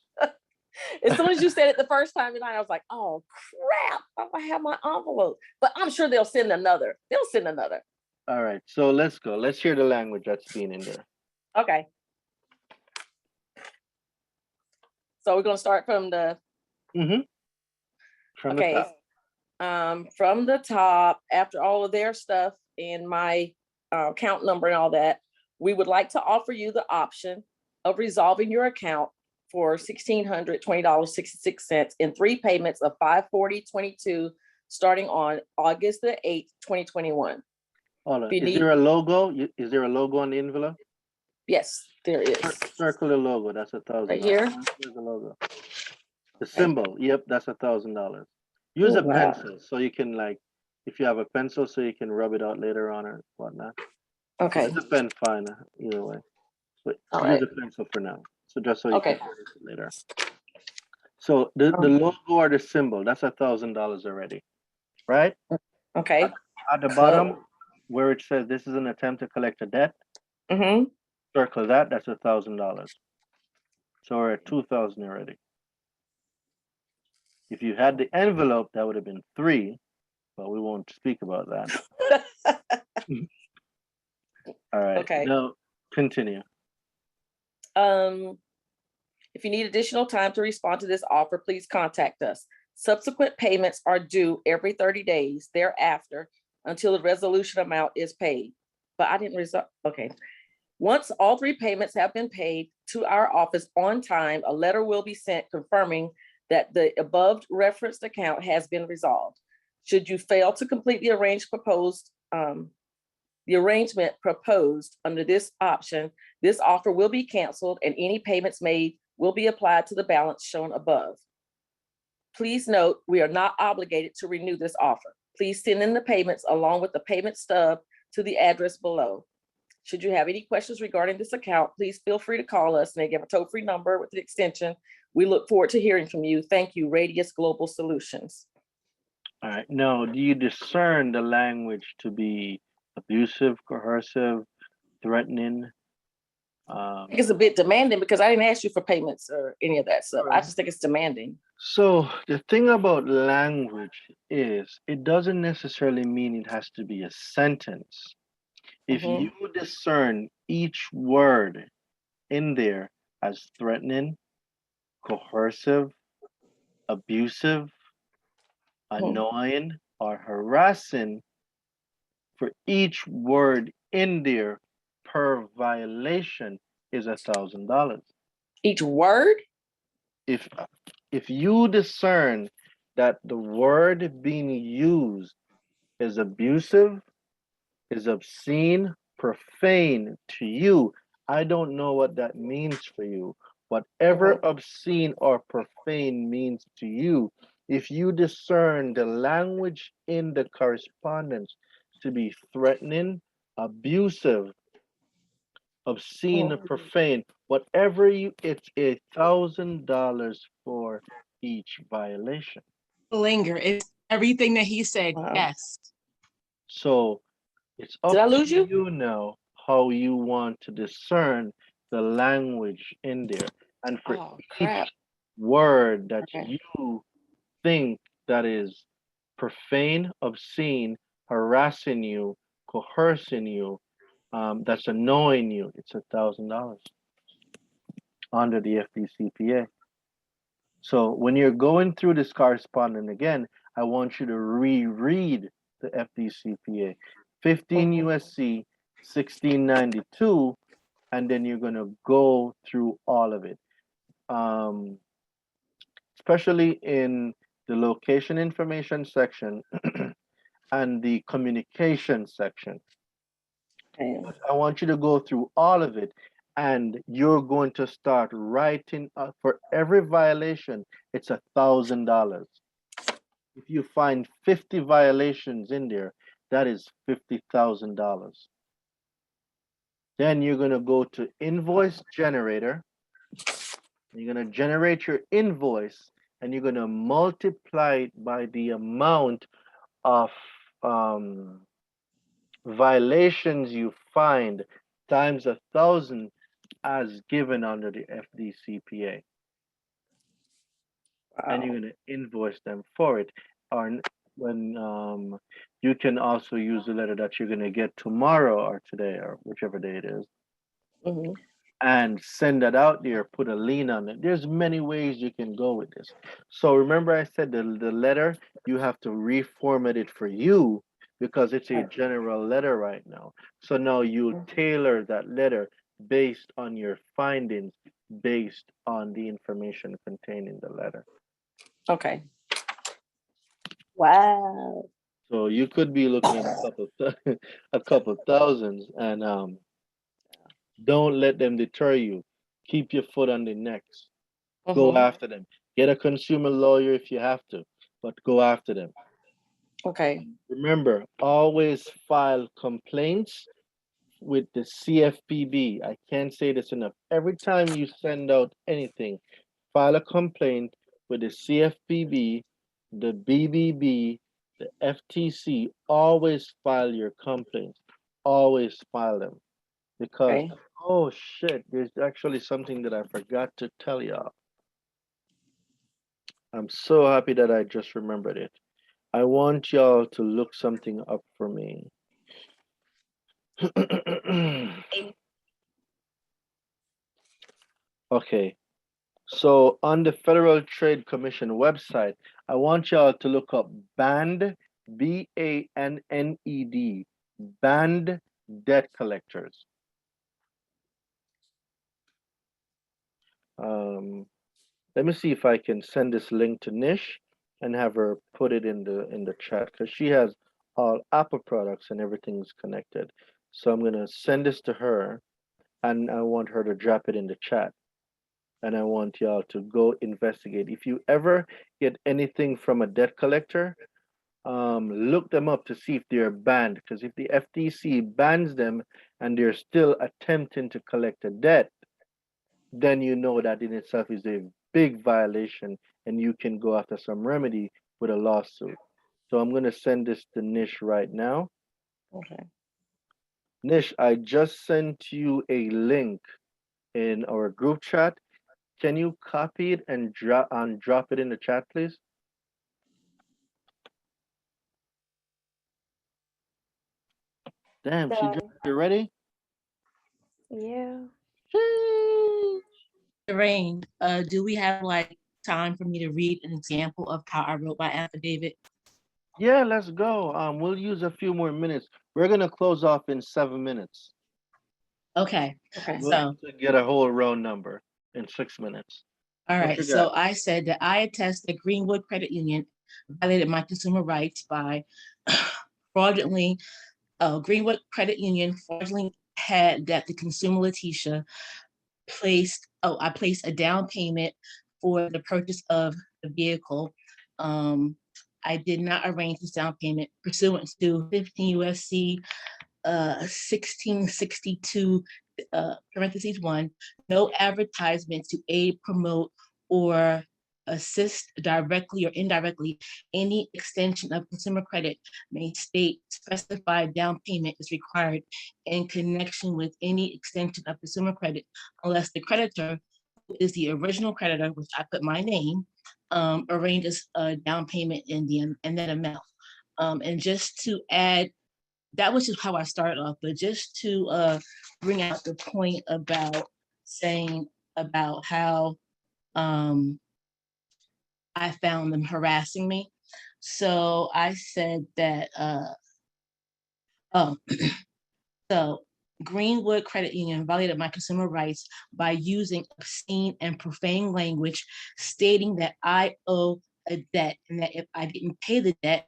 As soon as you said it the first time tonight, I was like, oh crap, I have my envelope. But I'm sure they'll send another. They'll send another. All right, so let's go. Let's hear the language that's been in there. Okay. So we're gonna start from the From okay. the top. From the top, after all of their stuff and my account number and all that, we would like to offer you the option of resolving your account for $1,620.66 in 3 payments of $540.22 starting on August the 8th, 2021. Hold on. If you Is need- there a logo? Is there a logo on the envelope? Yes, there is. Circle the logo. That's $1,000. Right here? Here's the logo. The symbol. Yep, that's $1,000. Use Oh, a wow. pencil so you can, like, if you have a pencil, so you can rub it out later on or whatnot. Okay. It's a pen fine either way. But All use right. a pencil for now. So just so you Okay. can use it later. So the logo or the symbol, that's $1,000 already, right? Okay. At the bottom, where it says this is an attempt to collect a debt, circle that. That's $1,000. So we're at 2,000 already. If you had the envelope, that would have been 3, but we won't speak about that. All right. Okay. Now continue. If you need additional time to respond to this offer, please contact us. Subsequent payments are due every 30 days thereafter until the resolution amount is paid. But I didn't resolve. Okay. Once all 3 payments have been paid to our office on time, a letter will be sent confirming that the above referenced account has been resolved. Should you fail to complete the arrangement proposed under this option, this offer will be canceled and any payments made will be applied to the balance shown above. Please note, we are not obligated to renew this offer. Please send in the payments along with the payment stub to the address below. Should you have any questions regarding this account, please feel free to call us and they give a toll-free number with the extension. We look forward to hearing from you. Thank you, Radius Global Solutions. All right. Now, do you discern the language to be abusive, coercive, threatening? I think it's a bit demanding because I didn't ask you for payments or any of that stuff. I just think it's demanding. So the thing about language is it doesn't necessarily mean it has to be a sentence. If you discern each word in there as threatening, coercive, abusive, annoying, or harassing, for each word in there per violation is $1,000. Each word? If you discern that the word being used is abusive, is obscene, profane to you, I don't know what that means for you. Whatever obscene or profane means to you, if you discern the language in the correspondence to be threatening, abusive, obscene, profane, whatever it's $1,000 for each violation. Linger. It's everything that he said. Yes. So it's up to you now how you want to discern the language in there. And for each word that you think that is profane, obscene, harassing you, coercing you, that's annoying you, it's $1,000 under the FDCPA. So when you're going through this correspondence again, I want you to reread the FDCPA, 15 USC 1692, and then you're going to go through all of it. Especially in the location information section and the communication section. Okay. I want you to go through all of it, and you're going to start writing for every violation, it's $1,000. If you find 50 violations in there, that is $50,000. Then you're going to go to Invoice Generator. You're going to generate your invoice, and you're going to multiply it by the amount of violations you find times 1,000 as given under the FDCPA. And you're going to invoice them for it. Or when you can also use the letter that you're going to get tomorrow or today or whichever day it is, and send that out there, put a lien on it. There's many ways you can go with this. So remember I said the letter, you have to reformat it for you because it's a general letter right now. So now you tailor that letter based on your findings, based on the information contained in the letter. Okay. Wow. So you could be looking at a couple thousands, and don't let them deter you. Keep your foot on the necks. Go after them. Get a consumer lawyer if you have to, but go after them. Okay. Remember, always file complaints with the CFPB. I can't say this enough. Every time you send out anything, file a complaint with the CFPB, the BBB, the FTC. Always file your complaints. Always file them. Because, oh shit, there's actually something that I forgot to tell y'all. I'm so happy that I just remembered it. I want y'all to look something up for me. Okay, so on the Federal Trade Commission website, I want y'all to look up banned, BANNED, banned debt collectors. Let me see if I can send this link to Nish and have her put it in the chat because she has all Apple products and everything's connected. So I'm gonna send this to her, and I want her to drop it in the chat. And I want y'all to go investigate. If you ever get anything from a debt collector, look them up to see if they're banned. Because if the FTC bans them and they're still attempting to collect a debt, then you know that in itself is a big violation and you can go after some remedy with a lawsuit. So I'm going to send this to Nish right now. Okay. Nish, I just sent you a link in our group chat. Can you copy it and drop it in the chat, please? Damn, she dropped it already? Yeah. Lorraine, do we have like time for me to read an example of how I wrote my affidavit? Yeah, let's go. We'll use a few more minutes. We're gonna close off in 7 minutes. Okay. We'll get a whole round number in 6 minutes. All What right, you so got? I said that I attest that Greenwood Credit Union violated my consumer rights by fraudulently, Greenwood Credit Union fraudulently had that the consumer Letitia I placed a down payment for the purchase of the vehicle. I did not arrange this down payment pursuant to 15 USC 1662 parentheses 1, no advertisement to aid, promote, or assist directly or indirectly any extension of consumer credit may state specified down payment is required in connection with any extension of consumer credit unless the creditor, who is the original creditor, which I put my name, arranges a down payment in that amount. And just to add, that was just how I started off, but just to bring out the point about saying about how I found them harassing me. So I said that, so Greenwood Credit Union violated my consumer rights by using obscene and profane language, stating that I owe a debt and that if I didn't pay the debt,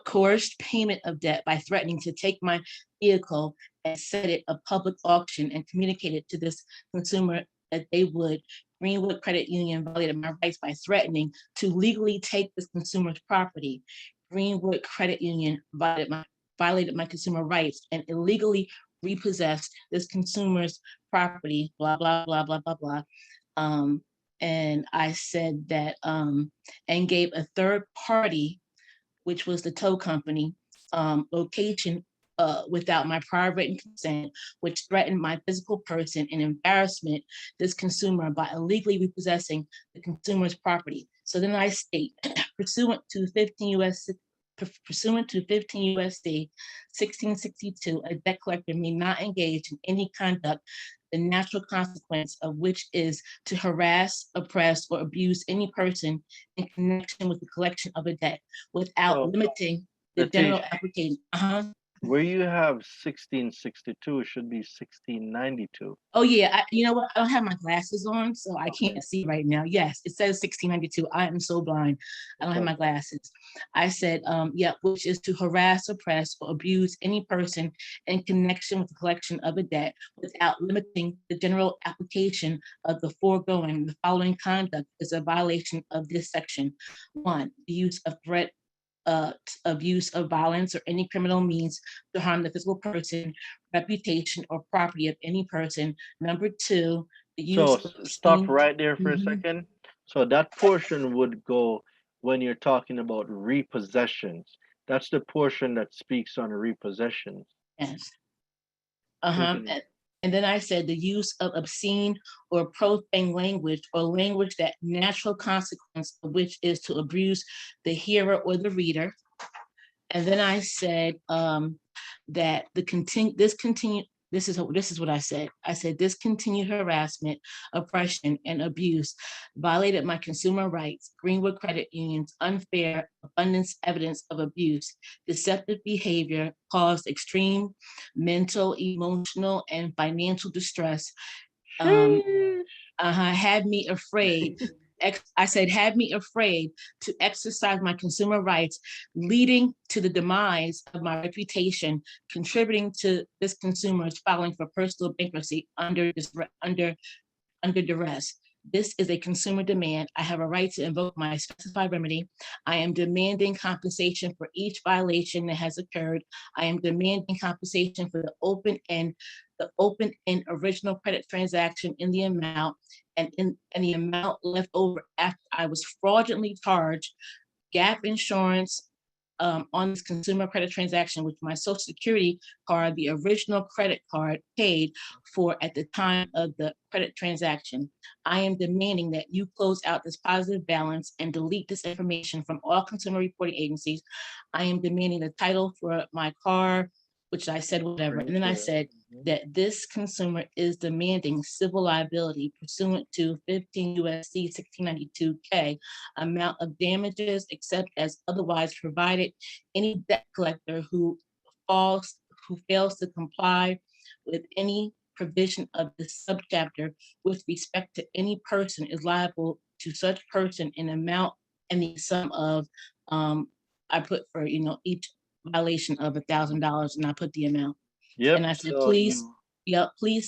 coerced payment of debt by threatening to take my vehicle and set it a public auction, and communicated to this consumer that they would. Greenwood Credit Union violated my rights by threatening to legally take this consumer's property. Greenwood Credit Union violated my consumer rights and illegally repossessed this consumer's property, blah, blah, blah, blah, blah, blah. And I said that, and gave a third party, which was the tow company, location without my prior written consent, which threatened my physical person and embarrassment this consumer by illegally repossessing the consumer's property. So then I state, pursuant to 15 USC 1662, a debt collector may not engage in any conduct, the natural consequence of which is to harass, oppress, or abuse any person in connection with the collection of a debt without So, limiting the Latish, general application. where you have 1662, it should be 1692. Oh yeah, you know what? I don't have my glasses on, so I Okay. can't see right now. Yes, it says 1692. I am so blind. I don't have my glasses. I said, yeah, which is to harass, oppress, or abuse any person in connection with the collection of a debt without limiting the general application of the foregoing. The following conduct is a violation of this section. 1, the use of threat, abuse of violence or any criminal means to harm the physical person, reputation, or property of any person. Number 2, the use So of stop obscene. right there for a Mhm. second. So that portion would go when you're talking about repossessions. That's the portion that speaks on repossessions. Yes. You can, And then I said the use of obscene or profane language or language that natural consequence of which is to abuse the hearer or the reader. And then I said that this is what I said. I said this continued harassment, oppression, and abuse violated my consumer rights, Greenwood Credit Union's unfair abundance evidence of abuse, deceptive behavior caused extreme mental, emotional, and financial distress. Had me afraid. I said, had me afraid to exercise my consumer rights, leading to the demise of my reputation, contributing to this consumer's filing for personal bankruptcy under duress. This is a consumer demand. I have a right to invoke my specified remedy. I am demanding compensation for each violation that has occurred. I am demanding compensation for the open and original credit transaction in the amount and the amount left over after I was fraudulently charged gap insurance on this consumer credit transaction, which my Social Security card, the original credit card, paid for at the time of the credit transaction. I am demanding that you close out this positive balance and delete this information from all consumer reporting agencies. I am demanding the title for my car, which I said whatever. And then I said that this consumer is demanding civil liability pursuant to 15 USC 1692K, amount of damages except as otherwise provided. Any debt collector who fails to comply with any provision of this subchapter with respect to any person is liable to such person in amount and the sum of, I put for, each violation of $1,000, and I put the amount. yep. And I said, So please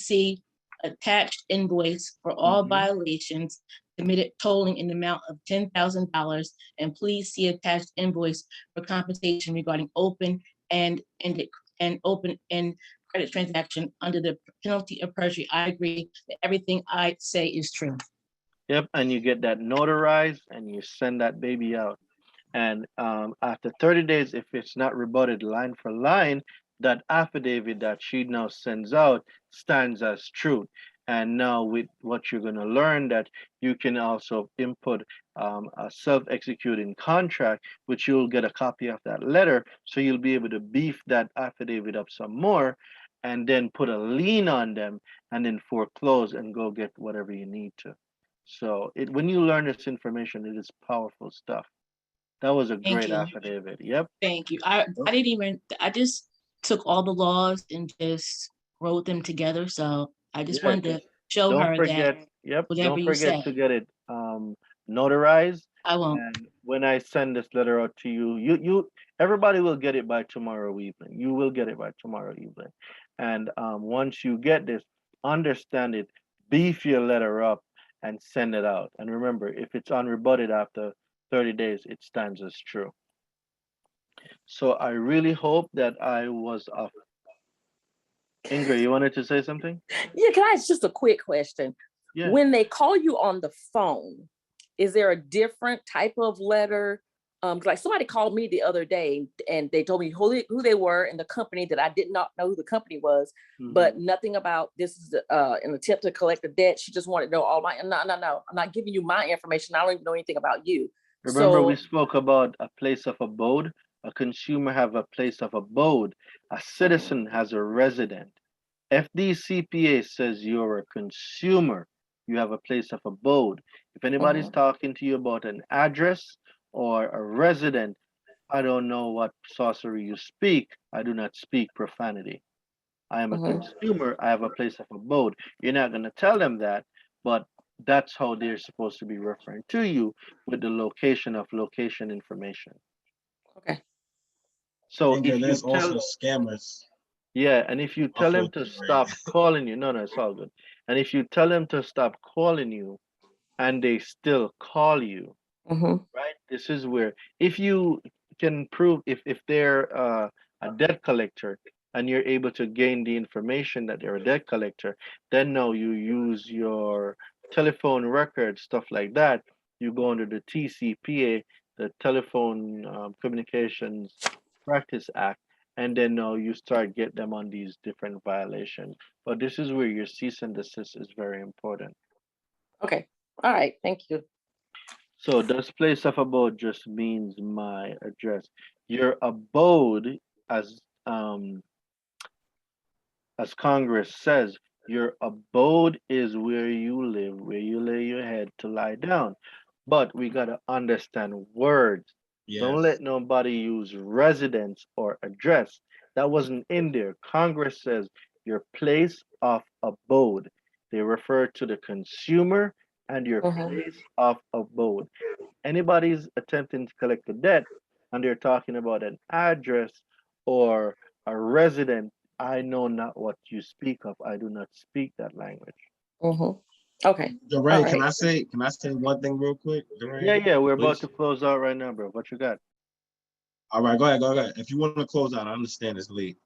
see attached invoice for all violations committed totaling in the amount of $10,000, and please see attached invoice for compensation regarding open and credit transaction under the penalty of perjury. I agree that everything I say is true. Yep, and you get that notarized and you send that baby out. And after 30 days, if it's not rebutted line for line, that affidavit that she now sends out stands as truth. And now with what you're going to learn, that you can also input a self-executing contract, which you'll get a copy of that letter. So you'll be able to beef that affidavit up some more and then put a lien on them and then foreclose and go get whatever you need to. So when you learn this information, it is powerful stuff. That was a Thank great you. affidavit. Yep. Thank you. I didn't even, I just took all the laws and just wrote them together. So I just Yeah, wanted to show don't her that forget, yep, whatever don't you forget say, to get it notarized. I won't. And when I send this letter out to you, everybody will get it by tomorrow evening. You will get it by tomorrow evening. And once you get this, understand it, beef your letter up and send it out. And remember, if it's unrebutted after 30 days, it stands as true. So I really hope that I was of Ingrid, you wanted to say something? Yeah, can I ask just a quick question? Yeah. When they call you on the phone, is there a different type of letter? Like somebody called me the other day and they told me who they were and the company that I did not know who the company was, but nothing about this is an attempt to collect a debt. She just wanted to know all my, no, I'm not giving you my information. I don't even know anything about you. Remember, we So, spoke about a place of abode. A consumer have a place of abode. A citizen has a resident. FDCPA says you're a consumer. You have a place of abode. If anybody's talking to you about an address or a resident, I don't know what sorcery you speak. I do not speak profanity. I am a consumer. I have a place of abode. You're not going to tell them that, but that's how they're supposed to be referring to you with the location of location information. okay. So And if you there's tell, also scammers. yeah, and if you tell them to stop calling you, no, it's all good. And if you tell them to stop calling you and they still call you, right? This is where, if you can prove, if they're a debt collector and you're able to gain the information that they're a debt collector, then no, you use your telephone record, stuff like that. You go under the TCPA, the Telephone Communications Practice Act, and then no, you start get them on these different violations. But this is where your cease and desist is very important. Okay. All right. Thank you. So does place of abode just means my address. Your abode, as Congress says, your abode is where you live, where you lay your head to lie down. But we gotta understand words. Don't let nobody use residence or address. That wasn't in there. Congress says your place of abode. They refer to the consumer and your place of abode. Anybody's attempting to collect a debt and they're talking about an address or a resident, I know not what you speak of. I do not speak that language. Okay. DeRay, can I say one thing real quick? DeRay, Yeah, we're about please? to close out right now, bro. What you got? All right, go ahead. If you want to close out, I understand it's late.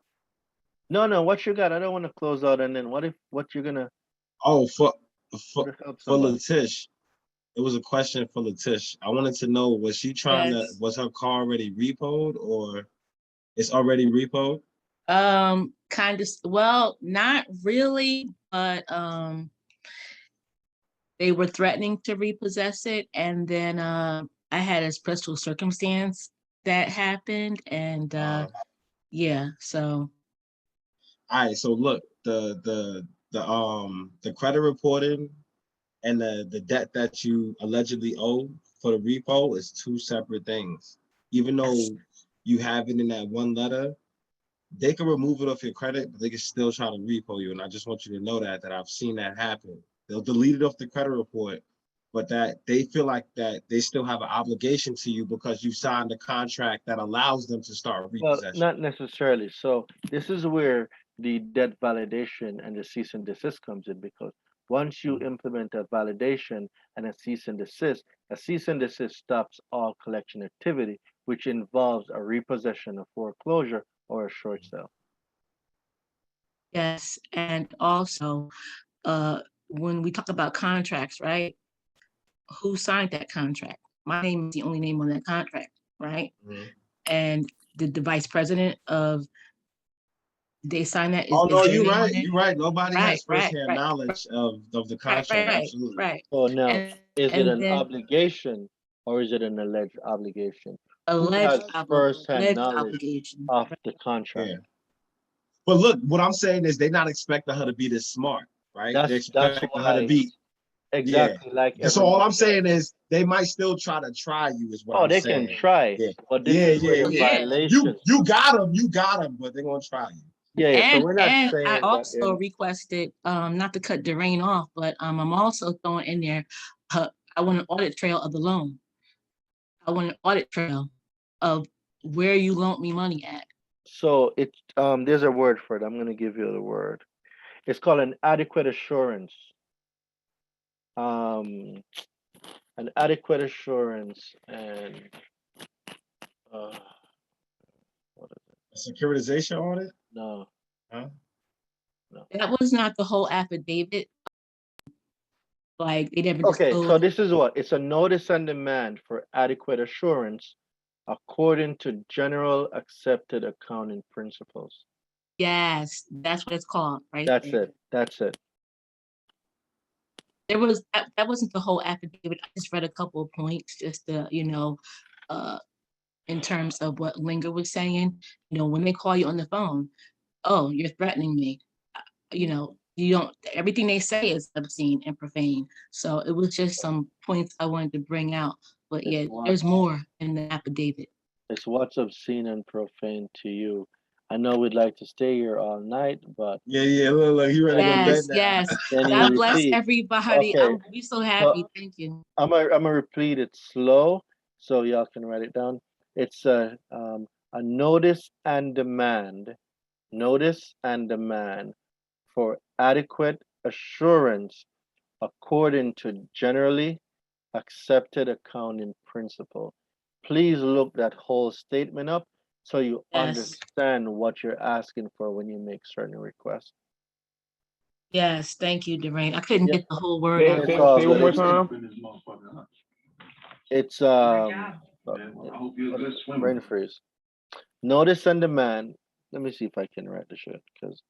No, what you got? I don't want to close out and then what you're gonna For somebody. Latish. It was a question for Latish. I wanted to know, was she trying to, was her car already repoed or it's already repoed? Kind of, well, not really, but they were threatening to repossess it, and then I had a special circumstance that happened, and yeah, so. All right, so look, the credit reporting and the debt that you allegedly owe for the repo is two separate things. Even though you have it in that one letter, they can remove it off your credit, but they can still try to repo you. And I just want you to know that I've seen that happen. They'll delete it off the credit report, but that they feel like that they still have an obligation to you because you signed a contract that allows them to start Well, repossession. not necessarily. So this is where the debt validation and the cease and desist comes in, because once you implement a validation and a cease and desist stops all collection activity, which involves a repossession, a foreclosure, or a short sale. Yes, and also, when we talk about contracts, right? Who signed that contract? My name is the only name on that contract, right? And the vice president of, they signed that. Oh no, you're right. You're right. Nobody has Right, firsthand knowledge of the contract. Absolutely. Right. So now, is it an then obligation or is it an alleged obligation? Who alleged has first-hand knowledge obligation of the contract? Yeah. But look, what I'm saying is they're not expecting her to be this smart, right? They're That's expecting her to why be exactly like And so all everyone I'm else. saying is they might still try to try you is what Oh, I'm they saying. can try, Yeah. but this Yeah, is where yeah, the yeah. violation. You got them, but they're gonna try you. Yeah, yeah. So we're not And saying I that also requested, not to cut Doreen off, but I'm also throwing in there, I want an audit trail of the loan. I want an audit trail of where you loaned me money at. so it's there's a word for it. I'm gonna give you the word. It's called an adequate assurance. Um, an adequate assurance and uh, what is it? A securitization audit? No, Huh? no. That was not the whole affidavit. Like they never Okay, so disclosed. this is what it's a notice and demand for adequate assurance according to general accepted accounting principles. Yes, that's what it's called, right? That's there. it. That's it. There was that wasn't the whole affidavit. I just read a couple of points just to, in terms of what Linger was saying. When they call you on the phone, oh, you're threatening me. You don't, everything they say is obscene and profane. So it was just some points I wanted to bring out. But yeah, there's more in the affidavit. It's what's obscene and profane to you. I know we'd like to stay here all night, but Yeah, look, he ready to go to bed Yes, now. yes. can you God bless repeat? everybody. Okay, I'm so happy. Thank you. I'm gonna repeat it slow so y'all can write it down. It's a notice and demand, notice and demand for adequate assurance according to generally accepted accounting principle. Please look that whole statement up so you Yes. understand what you're asking for when you make certain requests. Yes, thank you, Doreen. I couldn't Yeah. get the whole word Say, out. It's say, all say one good. more time. It's brain freeze. Notice and demand. Let me see if I can write the shit because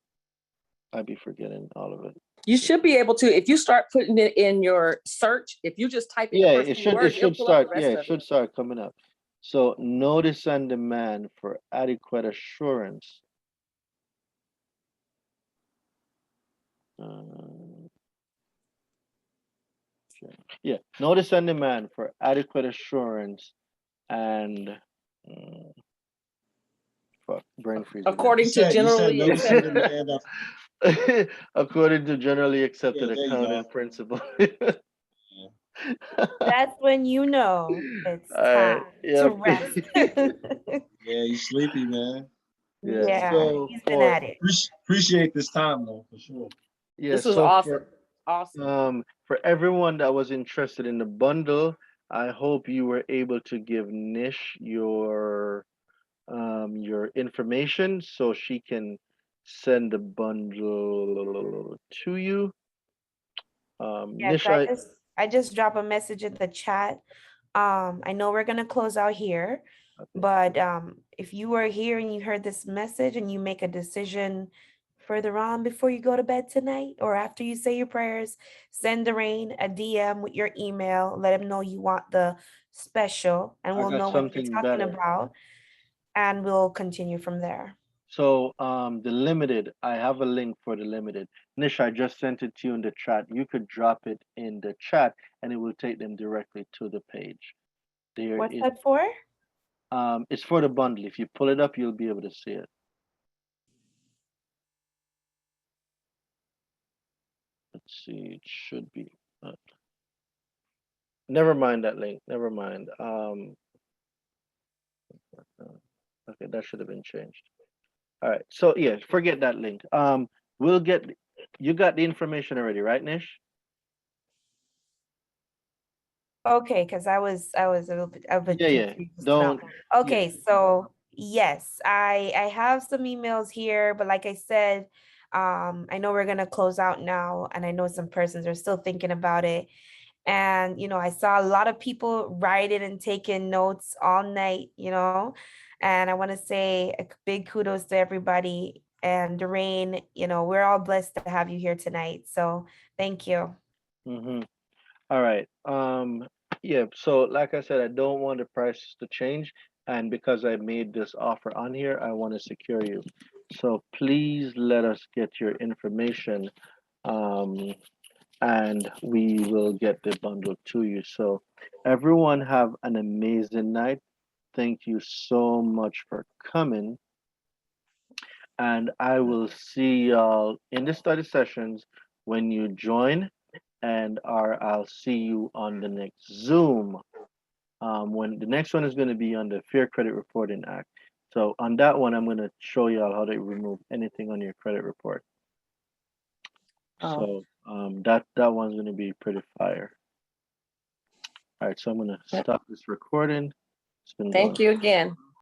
I'd be forgetting all of it. You should be able to, if you start putting it in your search, if you just type in the Yeah, first few words, it'll pull up the rest it of should it. start coming up. So notice and demand for adequate assurance. Yeah, notice and demand for adequate assurance and fuck, brain freeze. again. According to You said generally notice and accepted. demand of According to generally accepted there you accounting go. principle. That's when you know it's All right. time to Yep. rest. Yeah, you sleepy, man. Yeah. Yeah, So he's been at it. Appreciate this time though, for sure. yeah, This was so awesome. Awesome. for everyone that was interested in the bundle, I hope you were able to give Nish your information so she can send the bundle to you. Yes, Nish, I just drop a message in the chat. I know we're gonna close out here, but if you are here and you heard this message and you make a decision further on before you go to bed tonight or after you say your prayers, send Doreen a DM with your email. Let him know you want the special, and I we'll got know what you're something talking better. about, and we'll continue from there. So the limited, I have a link for the limited. Nish, I just sent it to you in the chat. You could drop it in the chat and it will take them directly to the page. There What's is that for? it's for the bundle. If you pull it up, you'll be able to see it. Let's see, it should be never mind that link. Never mind. Okay, that should have been changed. All right. So yeah, forget that link. We'll get you got the information already, right, Nish? Okay, because I was a bit Yeah. confused. Don't. Okay, so yes, I have some emails here, but like I said, I know we're gonna close out now, and I know some persons are still thinking about it. And I saw a lot of people writing and taking notes all night, and I want to say a big kudos to everybody. And Doreen, we're all blessed to have you here tonight. So thank you. Mm-hmm. All right. Yeah, so like I said, I don't want the prices to change. And because I made this offer on here, I want to secure you. So please let us get your information and we will get the bundle to you. So everyone have an amazing night. Thank you so much for coming. And I will see y'all in the study sessions when you join, and I'll see you on the next Zoom. When the next one is going to be on the Fair Credit Reporting Act. So on that one, I'm going to show y'all how to remove anything on your credit report. So that one's going to be pretty fire. All right, so I'm going to stop this recording. It's been Thank going you again.